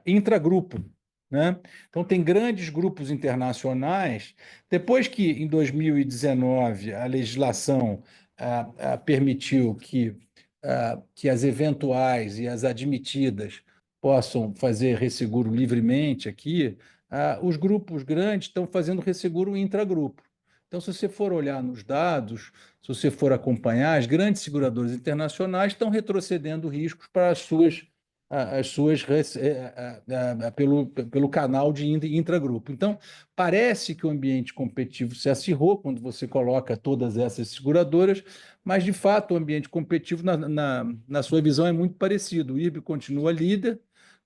intragrupo, né? Então, tem grandes grupos internacionais. Depois que, em 2019, a legislação permitiu que as eventuais e as admitidas possam fazer resseguro livremente aqui, os grupos grandes estão fazendo resseguro intragrupo. Então, se você for olhar nos dados, se você for acompanhar, as grandes seguradoras internacionais estão retrocedendo riscos para as suas as suas pelo canal de intragrupo. Então, parece que o ambiente competitivo se acirrou quando você coloca todas essas seguradoras, mas, de fato, o ambiente competitivo, na sua visão, é muito parecido. O IRB continua líder,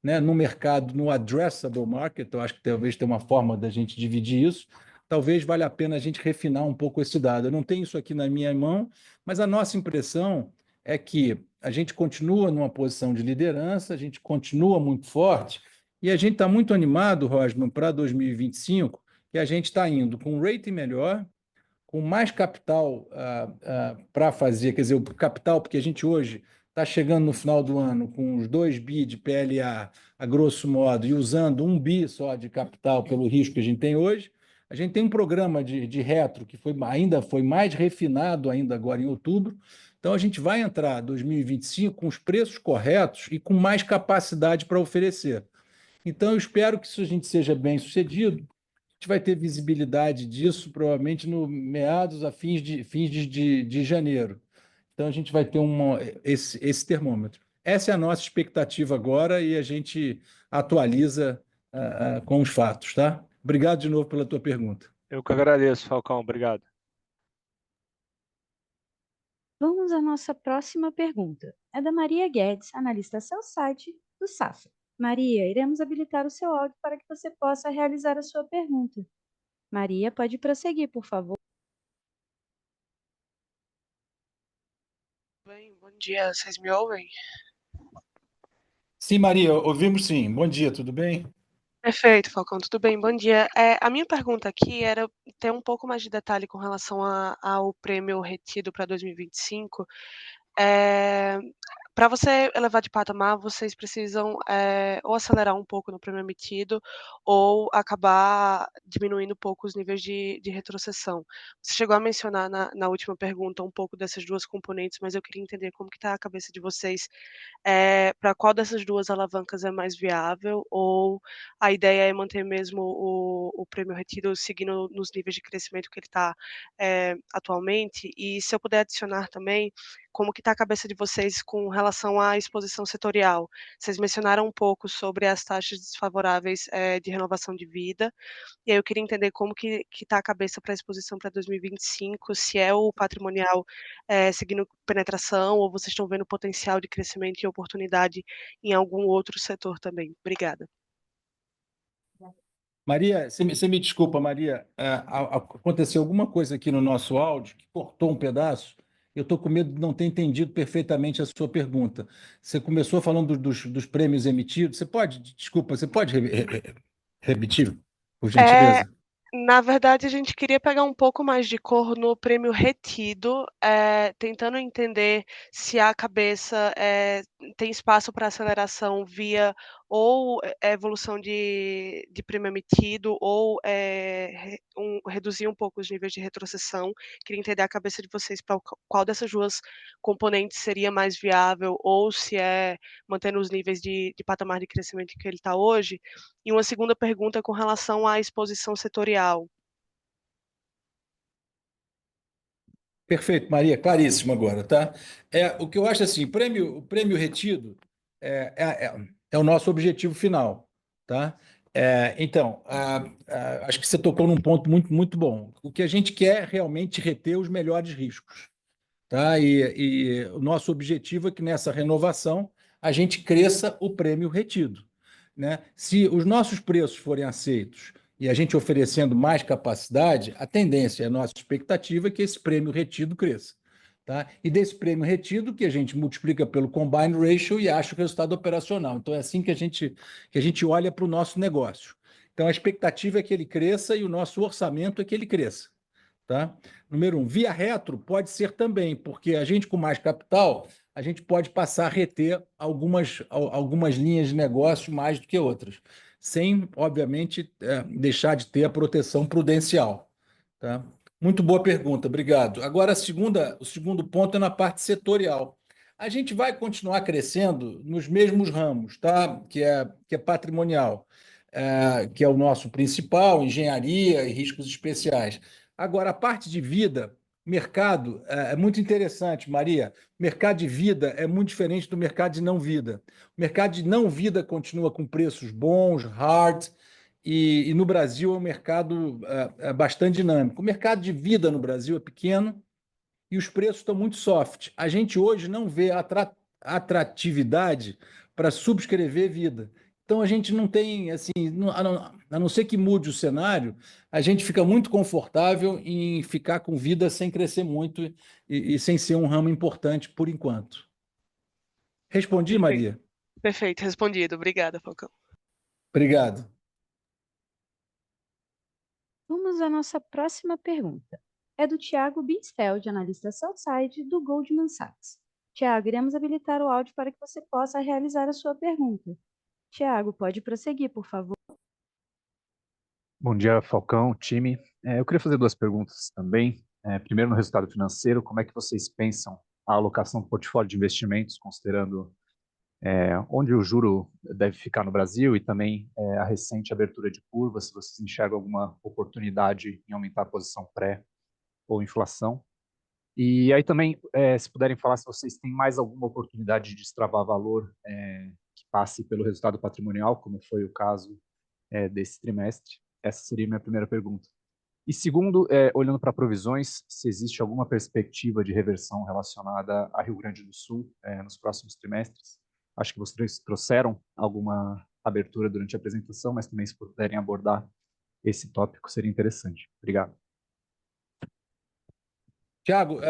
né, no mercado, no addressable market. Eu acho que talvez tenha uma forma da gente dividir isso. Talvez valha a pena a gente refinar um pouco esse dado. Eu não tenho isso aqui na minha mão, mas a nossa impressão é que a gente continua numa posição de liderança, a gente continua muito forte, e a gente está muito animado, Rosman, para 2025, que a gente está indo com um rating melhor, com mais capital para fazer, quer dizer, o capital, porque a gente hoje está chegando no final do ano com uns 2 bi de PLA, a grosso modo, e usando 1 bi só de capital pelo risco que a gente tem hoje. A gente tem um programa de retro que ainda foi mais refinado ainda agora em outubro. Então, a gente vai entrar em 2025 com os preços corretos e com mais capacidade para oferecer. Então, eu espero que isso a gente seja bem sucedido. A gente vai ter visibilidade disso provavelmente no meados a fins de janeiro. Então, a gente vai ter esse termômetro. Essa é a nossa expectativa agora e a gente atualiza com os fatos, tá? Obrigado de novo pela tua pergunta. Eu que agradeço, Falcão. Obrigado. Vamos à nossa próxima pergunta. É da Maria Guedes, analista sell-side do Safra. Maria, iremos habilitar o seu áudio para que você possa realizar a sua pergunta. Maria, pode prosseguir, por favor. Bem, bom dia, vocês me ouvem? Sim, Maria, ouvimos sim. Bom dia, tudo bem? Perfeito, Falcão, tudo bem? Bom dia. A minha pergunta aqui era ter um pouco mais de detalhe com relação ao prêmio retido para 2025. Para você elevar de patamar, vocês precisam ou acelerar um pouco no prêmio emitido ou acabar diminuindo um pouco os níveis de retrocessão. Você chegou a mencionar na última pergunta um pouco dessas duas componentes, mas eu queria entender como que está a cabeça de vocês, para qual dessas duas alavancas é mais viável, ou a ideia é manter mesmo o prêmio retido seguindo nos níveis de crescimento que ele está atualmente? E se eu puder adicionar também, como que está a cabeça de vocês com relação à exposição setorial? Vocês mencionaram um pouco sobre as taxas desfavoráveis de renovação de vida, e aí eu queria entender como que está a cabeça para a exposição para 2025, se é o patrimonial seguindo penetração, ou vocês estão vendo potencial de crescimento e oportunidade em algum outro setor também. Obrigada. Maria, você me desculpa, Maria, aconteceu alguma coisa aqui no nosso áudio que cortou um pedaço. Eu estou com medo de não ter entendido perfeitamente a sua pergunta. Você começou falando dos prêmios emitidos. Desculpa, você pode repetir, por É, gentileza? Na verdade, a gente queria pegar um pouco mais de cor no prêmio retido, tentando entender se a cabeça tem espaço para aceleração via ou evolução de prêmio emitido ou reduzir um pouco os níveis de retrocessão. Queria entender a cabeça de vocês para qual dessas duas componentes seria mais viável, ou se é mantendo os níveis de patamar de crescimento que ele está hoje. E uma segunda pergunta com relação à exposição setorial. Perfeito, Maria, claríssimo agora, tá? O que eu acho assim, o prêmio retido é o nosso objetivo final, tá? Então, acho que você tocou num ponto muito, muito bom. O que a gente quer é realmente reter os melhores riscos, tá? E o nosso objetivo é que nessa renovação a gente cresça o prêmio retido, né? Se os nossos preços forem aceitos e a gente oferecendo mais capacidade, a tendência, a nossa expectativa é que esse prêmio retido cresça, tá? E desse prêmio retido que a gente multiplica pelo combined ratio e acha o resultado operacional. Então é assim que a gente olha para o nosso negócio. Então a expectativa é que ele cresça e o nosso orçamento é que ele cresça. Tá? Número 1, via retro pode ser também, porque a gente com mais capital, a gente pode passar a reter algumas linhas de negócio mais do que outras, sem, obviamente, deixar de ter a proteção prudencial. Tá? Muito boa pergunta, obrigado. Agora, o segundo ponto é na parte setorial. A gente vai continuar crescendo nos mesmos ramos, tá? Que é patrimonial, que é o nosso principal, engenharia e riscos especiais. Agora, a parte de vida, mercado é muito interessante, Maria. O mercado de vida é muito diferente do mercado de não vida. O mercado de não vida continua com preços bons, hard, e no Brasil é um mercado bastante dinâmico. O mercado de vida no Brasil é pequeno e os preços estão muito soft. A gente hoje não vê atratividade para subscrever vida. Então a gente não tem, assim, a não ser que mude o cenário, a gente fica muito confortável em ficar com vida sem crescer muito e sem ser um ramo importante por enquanto. Respondi, Perfeito, Maria? perfeito, respondido. Obrigada, Falcão. Obrigado. Vamos à nossa próxima pergunta. É do Tiago Binsfeld, analista Southside do Goldman Sachs. Tiago, iremos habilitar o áudio para que você possa realizar a sua pergunta. Tiago, pode prosseguir, por favor. Bom dia, Falcão, time. Eu queria fazer duas perguntas também. Primeiro, no resultado financeiro, como é que vocês pensam a alocação do portfólio de investimentos, considerando onde o juro deve ficar no Brasil e também a recente abertura de curva, se vocês enxergam alguma oportunidade em aumentar a posição pré ou inflação? E aí também, se puderem falar se vocês têm mais alguma oportunidade de destravar valor que passe pelo resultado patrimonial, como foi o caso desse trimestre. Essa seria a minha primeira pergunta. E segundo, olhando para provisões, se existe alguma perspectiva de reversão relacionada a Rio Grande do Sul nos próximos trimestres. Acho que vocês trouxeram alguma abertura durante a apresentação, mas também se puderem abordar esse tópico seria interessante. Obrigado. Tiago,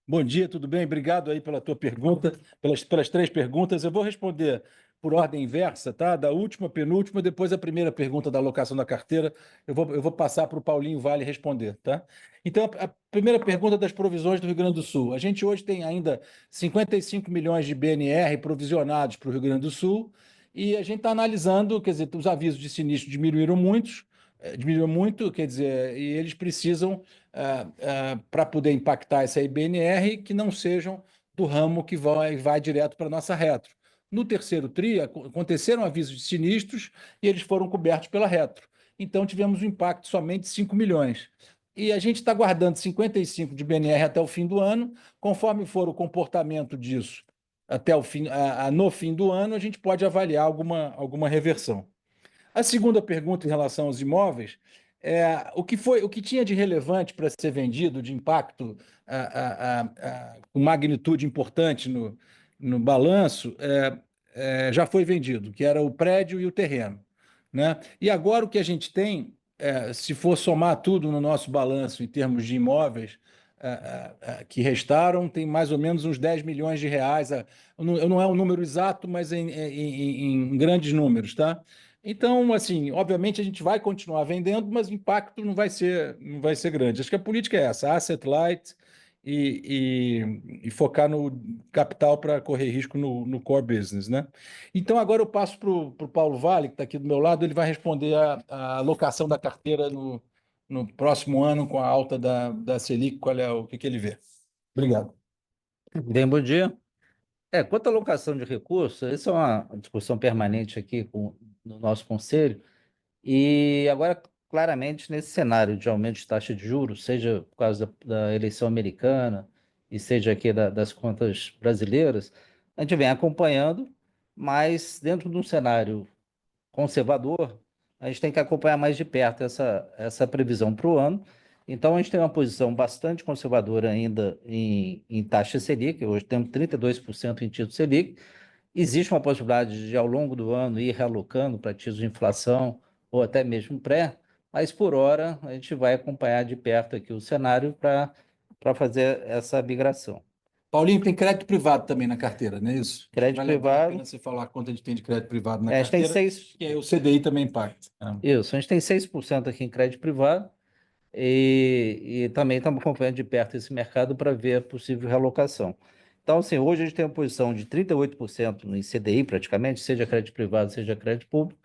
bom dia, tudo bem? Obrigado aí pela tua pergunta, pelas três perguntas. Eu vou responder por ordem inversa, tá? Da última, penúltima, depois a primeira pergunta da alocação da carteira. Eu vou passar para o Paulinho Vale responder, tá? Então, a primeira pergunta das provisões do Rio Grande do Sul. A gente hoje tem ainda 55 milhões de BNR provisionados para o Rio Grande do Sul e a gente está analisando, quer dizer, os avisos de sinistro diminuíram muito, quer dizer, e eles precisam para poder impactar essa IBNR que não sejam do ramo que vai direto para a nossa retro. No terceiro TRI, aconteceram avisos de sinistros e eles foram cobertos pela retro. Então, tivemos um impacto somente de 5 milhões. E a gente está guardando 55 de BNR até o fim do ano. Conforme for o comportamento disso até o fim, no fim do ano, a gente pode avaliar alguma reversão. A segunda pergunta em relação aos imóveis o que tinha de relevante para ser vendido, de impacto com magnitude importante no balanço, já foi vendido, que era o prédio e o terreno, né? E agora o que a gente tem, se for somar tudo no nosso balanço em termos de imóveis que restaram, tem mais ou menos uns 10 milhões de reais. Não é um número exato, mas em grandes números, tá? Então, assim, obviamente a gente vai continuar vendendo, mas o impacto não vai ser grande. Acho que a política é essa, asset light e focar no capital para correr risco no core business, né? Então, agora eu passo para o Paulo Vale, que está aqui do meu lado, ele vai responder a alocação da carteira no próximo ano com a alta da Selic, o que ele vê. Obrigado. Bem, bom dia. Quanto à alocação de recursos, essa é uma discussão permanente aqui no nosso conselho, e agora, claramente, nesse cenário de aumento de taxa de juros, seja por causa da eleição americana e seja aqui das contas brasileiras, a gente vem acompanhando, mas dentro de um cenário conservador, a gente tem que acompanhar mais de perto essa previsão para o ano. Então, a gente tem uma posição bastante conservadora ainda em taxa Selic, hoje temos 32% em título Selic. Existe uma possibilidade de, ao longo do ano, ir realocando para títulos de inflação ou até mesmo pré, mas por hora a gente vai acompanhar de perto aqui o cenário para fazer essa migração. Paulinho, tem crédito privado também na carteira, não é isso? Crédito Vale a privado. pena você falar quanto a gente tem de crédito privado na A gente tem carteira, 6. que aí o CDI também impacta. Isso, a gente tem 6% aqui em crédito privado e também estamos acompanhando de perto esse mercado para ver a possível realocação. Então, assim, hoje a gente tem uma posição de 38% em CDI, praticamente, seja crédito privado, seja crédito público,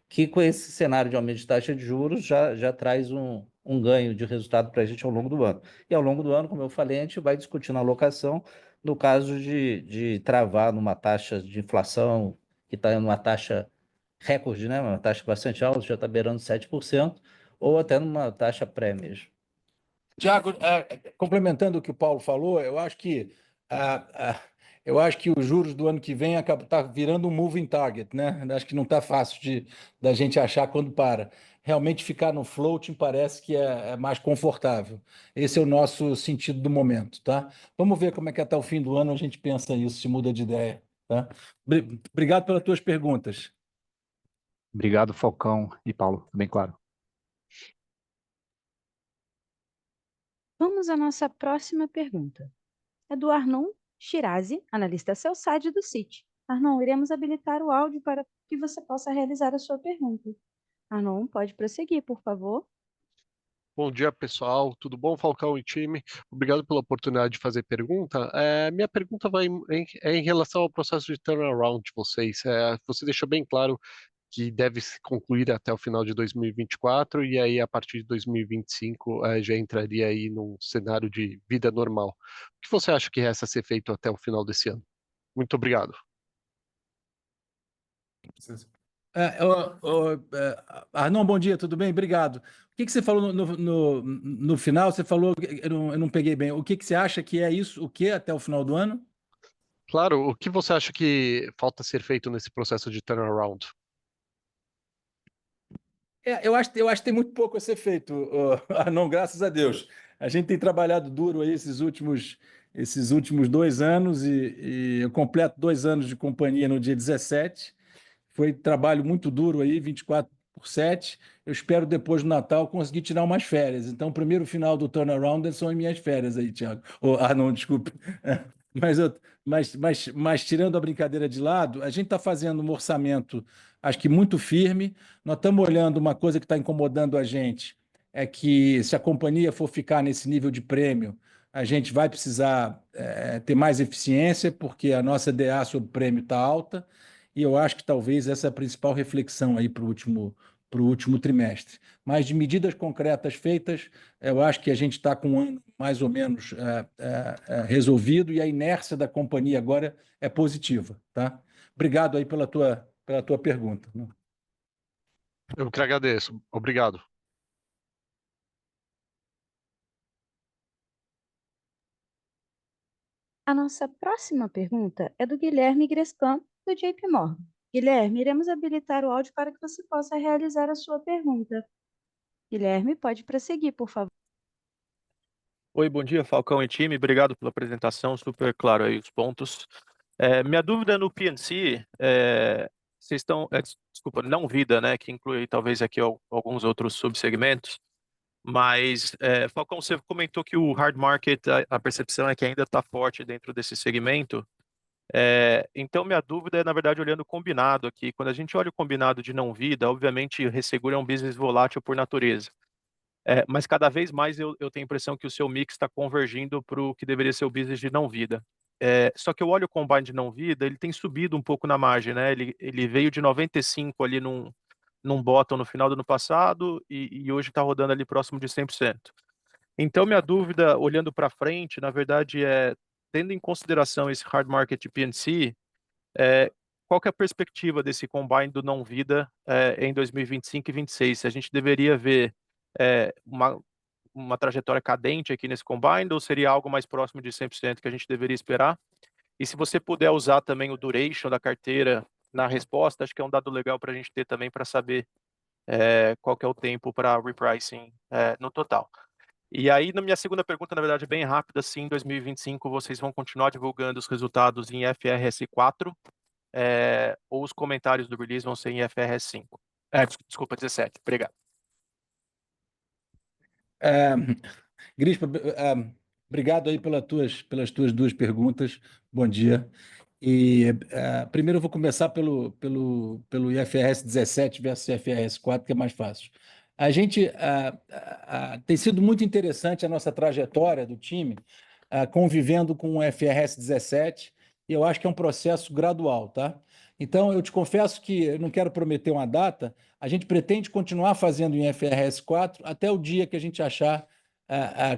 que com esse cenário de aumento de taxa de juros já traz um ganho de resultado para a gente ao longo do ano. E ao longo do ano, como eu falei, a gente vai discutindo a alocação no caso de travar numa taxa de inflação que está numa taxa recorde, né? Uma taxa bastante alta, já está beirando 7%, ou até numa taxa pré mesmo. Tiago, complementando o que o Paulo falou, eu acho que os juros do ano que vem tá virando um moving target, né? Acho que não está fácil da gente achar quando para. Realmente ficar no floating parece que é mais confortável. Esse é o nosso sentido do momento, tá? Vamos ver como é que até o fim do ano a gente pensa isso, se muda de ideia, tá? Obrigado pelas tuas perguntas. Obrigado, Falcão e Paulo, bem claro. Vamos à nossa próxima pergunta. É do Arnon Shirazi, analista sell-side do Citi. Arnon, iremos habilitar o áudio para que você possa realizar a sua pergunta. Arnon, pode prosseguir, por favor. Bom dia, pessoal. Tudo bom, Falcão e time? Obrigado pela oportunidade de fazer pergunta. Minha pergunta é em relação ao processo de turnaround de vocês. Você deixou bem claro que deve se concluir até o final de 2024 e aí a partir de 2025 já entraria aí num cenário de vida normal. O que você acha que resta a ser feito até o final desse ano? Muito obrigado. Arnon, bom dia, tudo bem? Obrigado. O que você falou no final? Você falou, eu não peguei bem. O que você acha que é isso? O que até o final do ano? Claro, o que você acha que falta ser feito nesse processo de turnaround? Eu acho que tem muito pouco a ser feito, Arnon, graças a Deus. A gente tem trabalhado duro aí esses últimos 2 anos e eu completo 2 anos de companhia no dia 17. Foi trabalho muito duro aí, 24/7. Eu espero depois do Natal conseguir tirar umas férias. Então, o primeiro final do turnaround são as minhas férias aí, Thiago. Não, desculpe. Mas tirando a brincadeira de lado, a gente está fazendo um orçamento, acho que muito firme. Nós estamos olhando uma coisa que está incomodando a gente, é que se a companhia for ficar nesse nível de prêmio, a gente vai precisar ter mais eficiência, porque a nossa DA sobre prêmio está alta. E eu acho que talvez essa é a principal reflexão aí para o último trimestre. Mas de medidas concretas feitas, eu acho que a gente está com um ano mais ou menos resolvido e a inércia da companhia agora é positiva, tá? Obrigado aí pela tua pergunta. Eu que agradeço. Obrigado. A nossa próxima pergunta é do Guilherme Grespan, do JP Morgan. Guilherme, iremos habilitar o áudio para que você possa realizar a sua pergunta. Guilherme, pode prosseguir, por favor. Oi, bom dia, Falcão e time. Obrigado pela apresentação, super claro aí os pontos. Minha dúvida no PNC, vocês estão, desculpa, não vida, né, que inclui talvez aqui alguns outros subsegmentos, mas, Falcão, você comentou que o hard market, a percepção é que ainda está forte dentro desse segmento. Então, minha dúvida é, na verdade, olhando o combinado aqui. Quando a gente olha o combinado de não vida, obviamente, o resseguro é um business volátil por natureza. Mas cada vez mais eu tenho a impressão que o seu mix está convergindo para o que deveria ser o business de não vida. Só que eu olho o combine de não vida, ele tem subido um pouco na margem, né? Ele veio de 95 ali num bottom no final do ano passado e hoje está rodando ali próximo de 100%. Então, minha dúvida, olhando para frente, na verdade, tendo em consideração esse hard market de P&C, qual que é a perspectiva desse combine do não vida em 2025 e 2026? Se a gente deveria ver uma trajetória cadente aqui nesse combine ou seria algo mais próximo de 100% que a gente deveria esperar? E se você puder usar também o duration da carteira na resposta, acho que é um dado legal para a gente ter também para saber qual que é o tempo para repricing no total. E aí, na minha segunda pergunta, na verdade, bem rápida, sim, em 2025 vocês vão continuar divulgando os resultados em FRS 4 ou os comentários do release vão ser em FRS 5? Desculpa, 17. Obrigado. Grispa, obrigado aí pelas tuas duas perguntas. Bom dia. Primeiro eu vou começar pelo IFRS 17 versus IFRS 4, que é mais fácil. A gente tem sido muito interessante a nossa trajetória do time convivendo com o IFRS 17, e eu acho que é um processo gradual, tá? Então, eu te confesso que eu não quero prometer uma data, a gente pretende continuar fazendo em IFRS 4 até o dia que a gente achar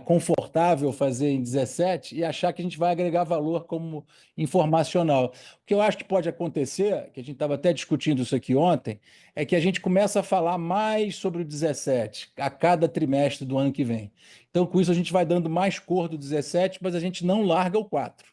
confortável fazer em 17 e achar que a gente vai agregar valor como informacional. O que eu acho que pode acontecer, que a gente estava até discutindo isso aqui ontem, é que a gente começa a falar mais sobre o 17 a cada trimestre do ano que vem. Então, com isso, a gente vai dando mais cor do 17, mas a gente não larga o 4. A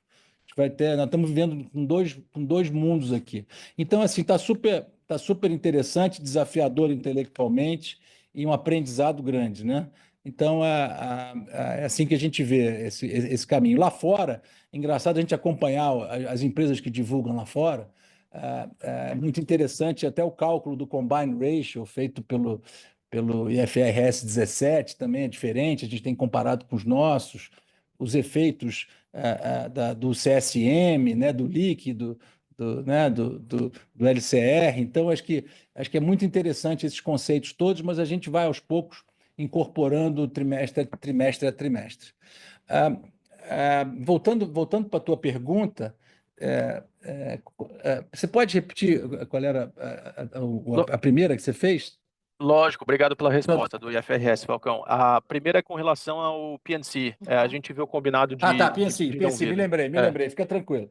gente vai ter, nós estamos vivendo com dois mundos aqui. Então, assim, tá super interessante, desafiador intelectualmente e um aprendizado grande, né? Então, é assim que a gente vê esse caminho. Lá fora, é engraçado a gente acompanhar as empresas que divulgam lá fora. É muito interessante até o cálculo do combine ratio feito pelo IFRS 17 também é diferente, a gente tem comparado com os nossos, os efeitos do CSM, né, do líquido, do LCR. Então, acho que é muito interessante esses conceitos todos, mas a gente vai aos poucos incorporando trimestre a trimestre. Voltando para a tua pergunta, você pode repetir qual era a primeira que você fez? Lógico, obrigado pela resposta do IFRS, Falcão. A primeira é com relação ao PNC. A gente viu o combinado de Tá, PNC, não me vida. lembrei, fica tranquilo.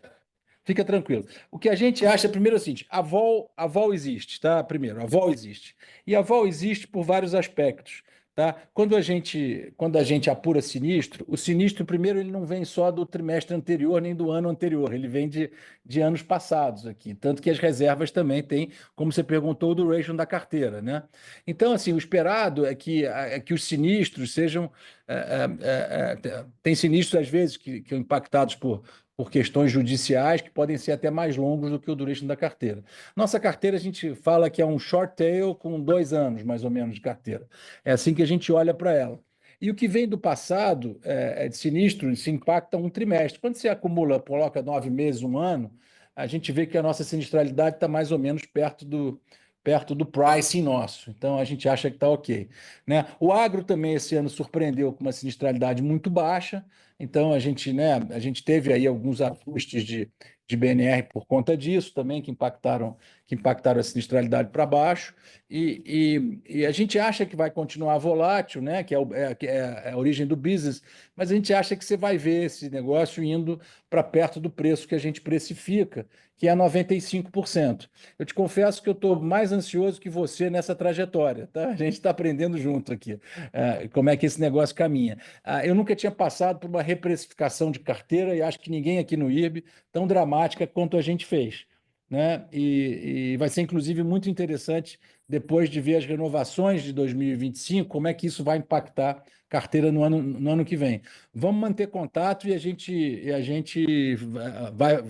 Fica tranquilo. O que a gente acha, primeiro é o seguinte, a vol existe, tá? Primeiro, a vol existe. E a vol existe por vários aspectos, tá? Quando a gente apura sinistro, o sinistro, primeiro, ele não vem só do trimestre anterior, nem do ano anterior, ele vem de anos passados aqui. Tanto que as reservas também têm, como você perguntou, o duration da carteira, né? Então, assim, o esperado é que os sinistros sejam... tem sinistros, às vezes, que são impactados por questões judiciais que podem ser até mais longos do que o duration da carteira. Nossa carteira, a gente fala que é um short tail com 2 anos, mais ou menos, de carteira. É assim que a gente olha para ela. E o que vem do passado, de sinistro, se impacta um trimestre. Quando você acumula, coloca 9 meses, um ano, a gente vê que a nossa sinistralidade está mais ou menos perto do pricing nosso. Então, a gente acha que está ok, né? O agro também, esse ano, surpreendeu com uma sinistralidade muito baixa. Então, a gente teve aí alguns ajustes de BNR por conta disso também, que impactaram a sinistralidade para baixo. E a gente acha que vai continuar volátil, né? Que é a origem do business, mas a gente acha que você vai ver esse negócio indo para perto do preço que a gente precifica, que é 95%. Eu te confesso que eu estou mais ansioso que você nessa trajetória, tá? A gente está aprendendo junto aqui, como é que esse negócio caminha. Eu nunca tinha passado por uma reprecificação de carteira e acho que ninguém aqui no IRB tão dramática quanto a gente fez, né? E vai ser, inclusive, muito interessante depois de ver as renovações de 2025, como é que isso vai impactar carteira no ano que vem. Vamos manter contato e a gente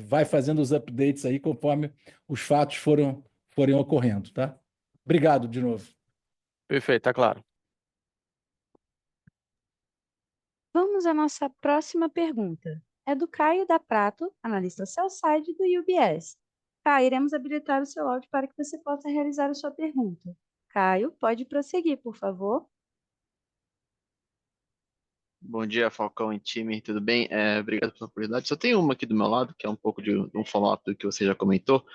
vai fazendo os updates aí conforme os fatos forem ocorrendo, tá? Obrigado de novo. Perfeito, tá claro. Vamos à nossa próxima pergunta. É do Caio da Prato, analista sell-side do UBS. Caio, iremos habilitar o seu áudio para que você possa realizar a sua pergunta. Caio, pode prosseguir, por favor. Bom dia, Falcão e time, tudo bem? Obrigado pela oportunidade. Só tem uma aqui do meu lado, que é um pouco de um follow-up do que você já comentou.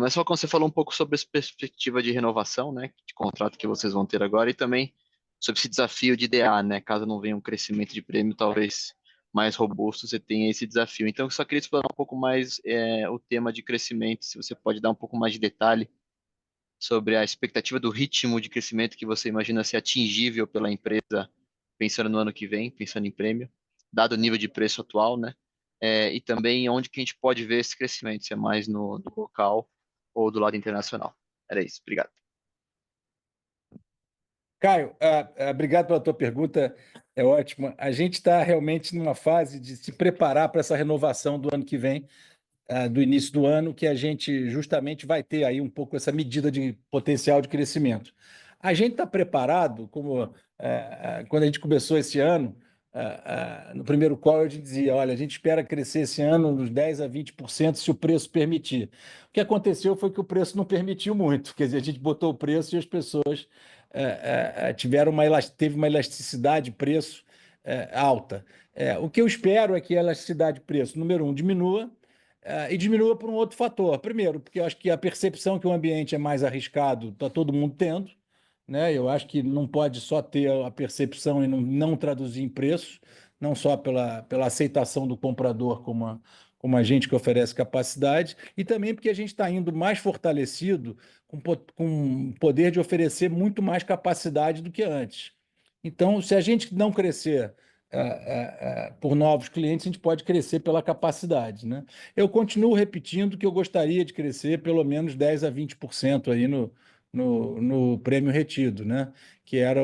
Mas, Falcão, você falou um pouco sobre essa perspectiva de renovação, né, de contrato que vocês vão ter agora, e também sobre esse desafio de DA, né, caso não venha um crescimento de prêmio talvez mais robusto, você tenha esse desafio. Então, eu só queria explorar um pouco mais o tema de crescimento, se você pode dar um pouco mais de detalhe sobre a expectativa do ritmo de crescimento que você imagina ser atingível pela empresa, pensando no ano que vem, pensando em prêmio, dado o nível de preço atual, né? E também onde que a gente pode ver esse crescimento, se é mais no local ou do lado internacional. Era isso, obrigado. Caio, obrigado pela tua pergunta, é ótima. A gente está realmente numa fase de se preparar para essa renovação do ano que vem, do início do ano, que a gente justamente vai ter aí um pouco essa medida de potencial de crescimento. A gente está preparado, como quando a gente começou esse ano, no primeiro call eu dizia, olha, a gente espera crescer esse ano nos 10% a 20% se o preço permitir. O que aconteceu foi que o preço não permitiu muito, quer dizer, a gente botou o preço e as pessoas teve uma elasticidade de preço alta. O que eu espero é que a elasticidade de preço, número 1, diminua, e diminua por um outro fator. Primeiro, porque eu acho que a percepção que o ambiente é mais arriscado está todo mundo tendo, né? Eu acho que não pode só ter a percepção e não traduzir em preço, não só pela aceitação do comprador como agente que oferece capacidade, e também porque a gente está indo mais fortalecido com poder de oferecer muito mais capacidade do que antes. Então, se a gente não crescer por novos clientes, a gente pode crescer pela capacidade, né? Eu continuo repetindo que eu gostaria de crescer pelo menos 10 a 20% aí no prêmio retido, né? Que é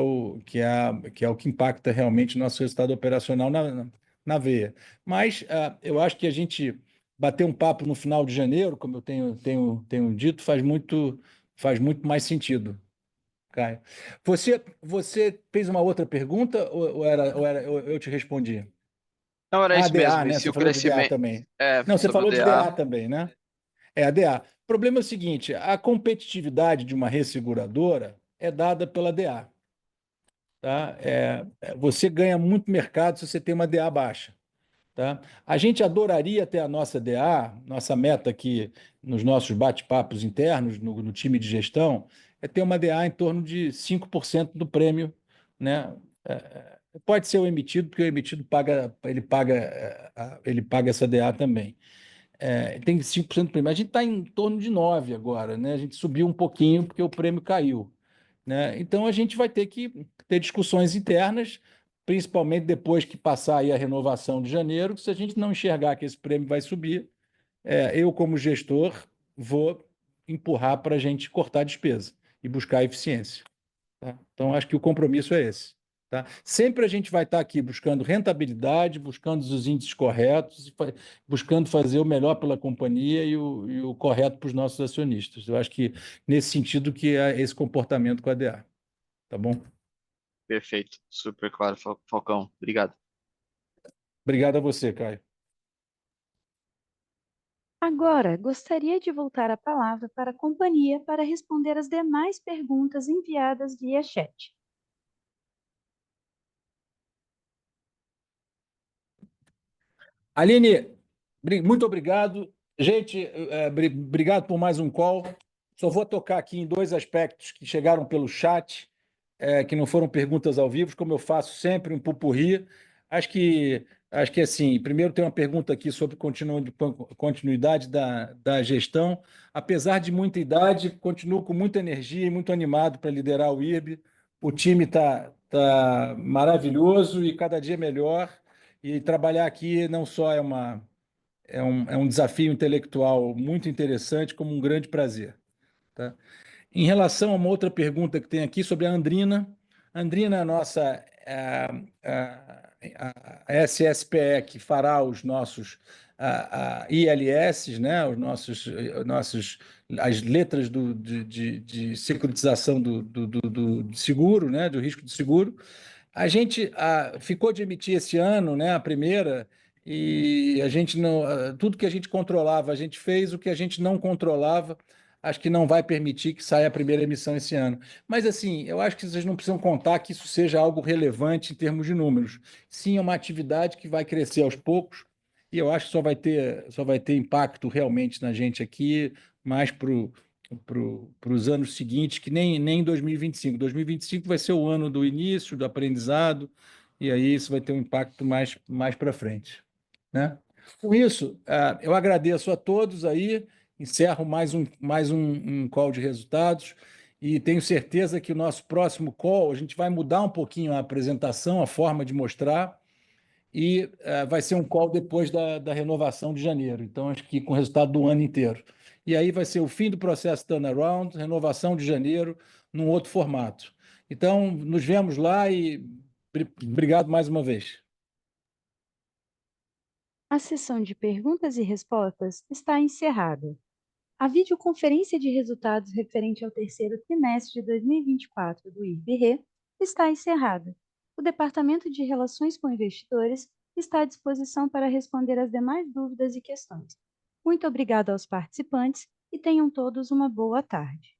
o que impacta realmente nosso resultado operacional na veia. Mas eu acho que a gente bater um papo no final de janeiro, como eu tenho dito, faz muito mais sentido, Caio. Você fez uma outra pergunta ou eu te respondi? Não, era Ah, isso DA, mesmo. E né? se Você o falou de DA crescimento também. é Não, você sobre o falou de DA, DA também, né? É a DA. O problema é o seguinte: a competitividade de uma resseguradora é dada pela DA. Tá? Você ganha muito mercado se você tem uma DA baixa. Tá? A gente adoraria ter a nossa DA, nossa meta aqui nos nossos bate-papos internos, no time de gestão, é ter uma DA em torno de 5% do prêmio, né? Pode ser o emitido, porque o emitido ele paga essa DA também. Tem 5% do prêmio. A gente está em torno de 9% agora, né? A gente subiu um pouquinho porque o prêmio caiu, né? Então a gente vai ter que ter discussões internas, principalmente depois que passar aí a renovação de janeiro, que se a gente não enxergar que esse prêmio vai subir, eu, como gestor, vou empurrar para a gente cortar a despesa e buscar eficiência. Tá? Então, acho que o compromisso é esse. Tá? Sempre a gente vai estar aqui buscando rentabilidade, buscando os índices corretos, buscando fazer o melhor pela companhia e o correto para os nossos acionistas. Eu acho que nesse sentido que é esse comportamento com a DA. Tá bom? perfeito. Super claro, Falcão. Obrigado. Obrigado a você, Caio. Agora, gostaria de voltar a palavra para a companhia para responder as demais perguntas enviadas via chat. Aline, muito obrigado. Gente, obrigado por mais um call. Só vou tocar aqui em dois aspectos que chegaram pelo chat, que não foram perguntas ao vivo, como eu faço sempre, um pupurri. Acho que assim, primeiro tem uma pergunta aqui sobre continuidade da gestão. Apesar de muita idade, continuo com muita energia e muito animado para liderar o IRB. O time tá maravilhoso e cada dia melhor. E trabalhar aqui não só é um desafio intelectual muito interessante, como um grande prazer. Tá? Em relação a uma outra pergunta que tem aqui sobre a Andrina é a nossa a SSPE que fará os nossos ILS, né? As letras de securitização do seguro, né? Do risco de seguro. A gente ficou de emitir esse ano, né, a primeira, e a gente não, tudo que a gente controlava, a gente fez, o que a gente não controlava, acho que não vai permitir que saia a primeira emissão esse ano. Mas, assim, eu acho que vocês não precisam contar que isso seja algo relevante em termos de números. Sim, é uma atividade que vai crescer aos poucos, e eu acho que só vai ter impacto realmente na gente aqui, mais para os anos seguintes, que nem 2025. 2025 vai ser o ano do início, do aprendizado, e aí isso vai ter um impacto mais para frente, né? Com isso, eu agradeço a todos aí, encerro mais um call de resultados e tenho certeza que o nosso próximo call, a gente vai mudar um pouquinho a apresentação, a forma de mostrar, e vai ser um call depois da renovação de janeiro. Então, acho que com o resultado do ano inteiro. E aí vai ser o fim do processo turnaround, renovação de janeiro, num outro formato. Então, nos vemos lá e obrigado mais uma vez. A sessão de perguntas e respostas está encerrada. A videoconferência de resultados referente ao terceiro trimestre de 2024 do IRB-RE está encerrada. O Departamento de Relações com Investidores está à disposição para responder as demais dúvidas e questões. Muito obrigada aos participantes e tenham todos uma boa tarde.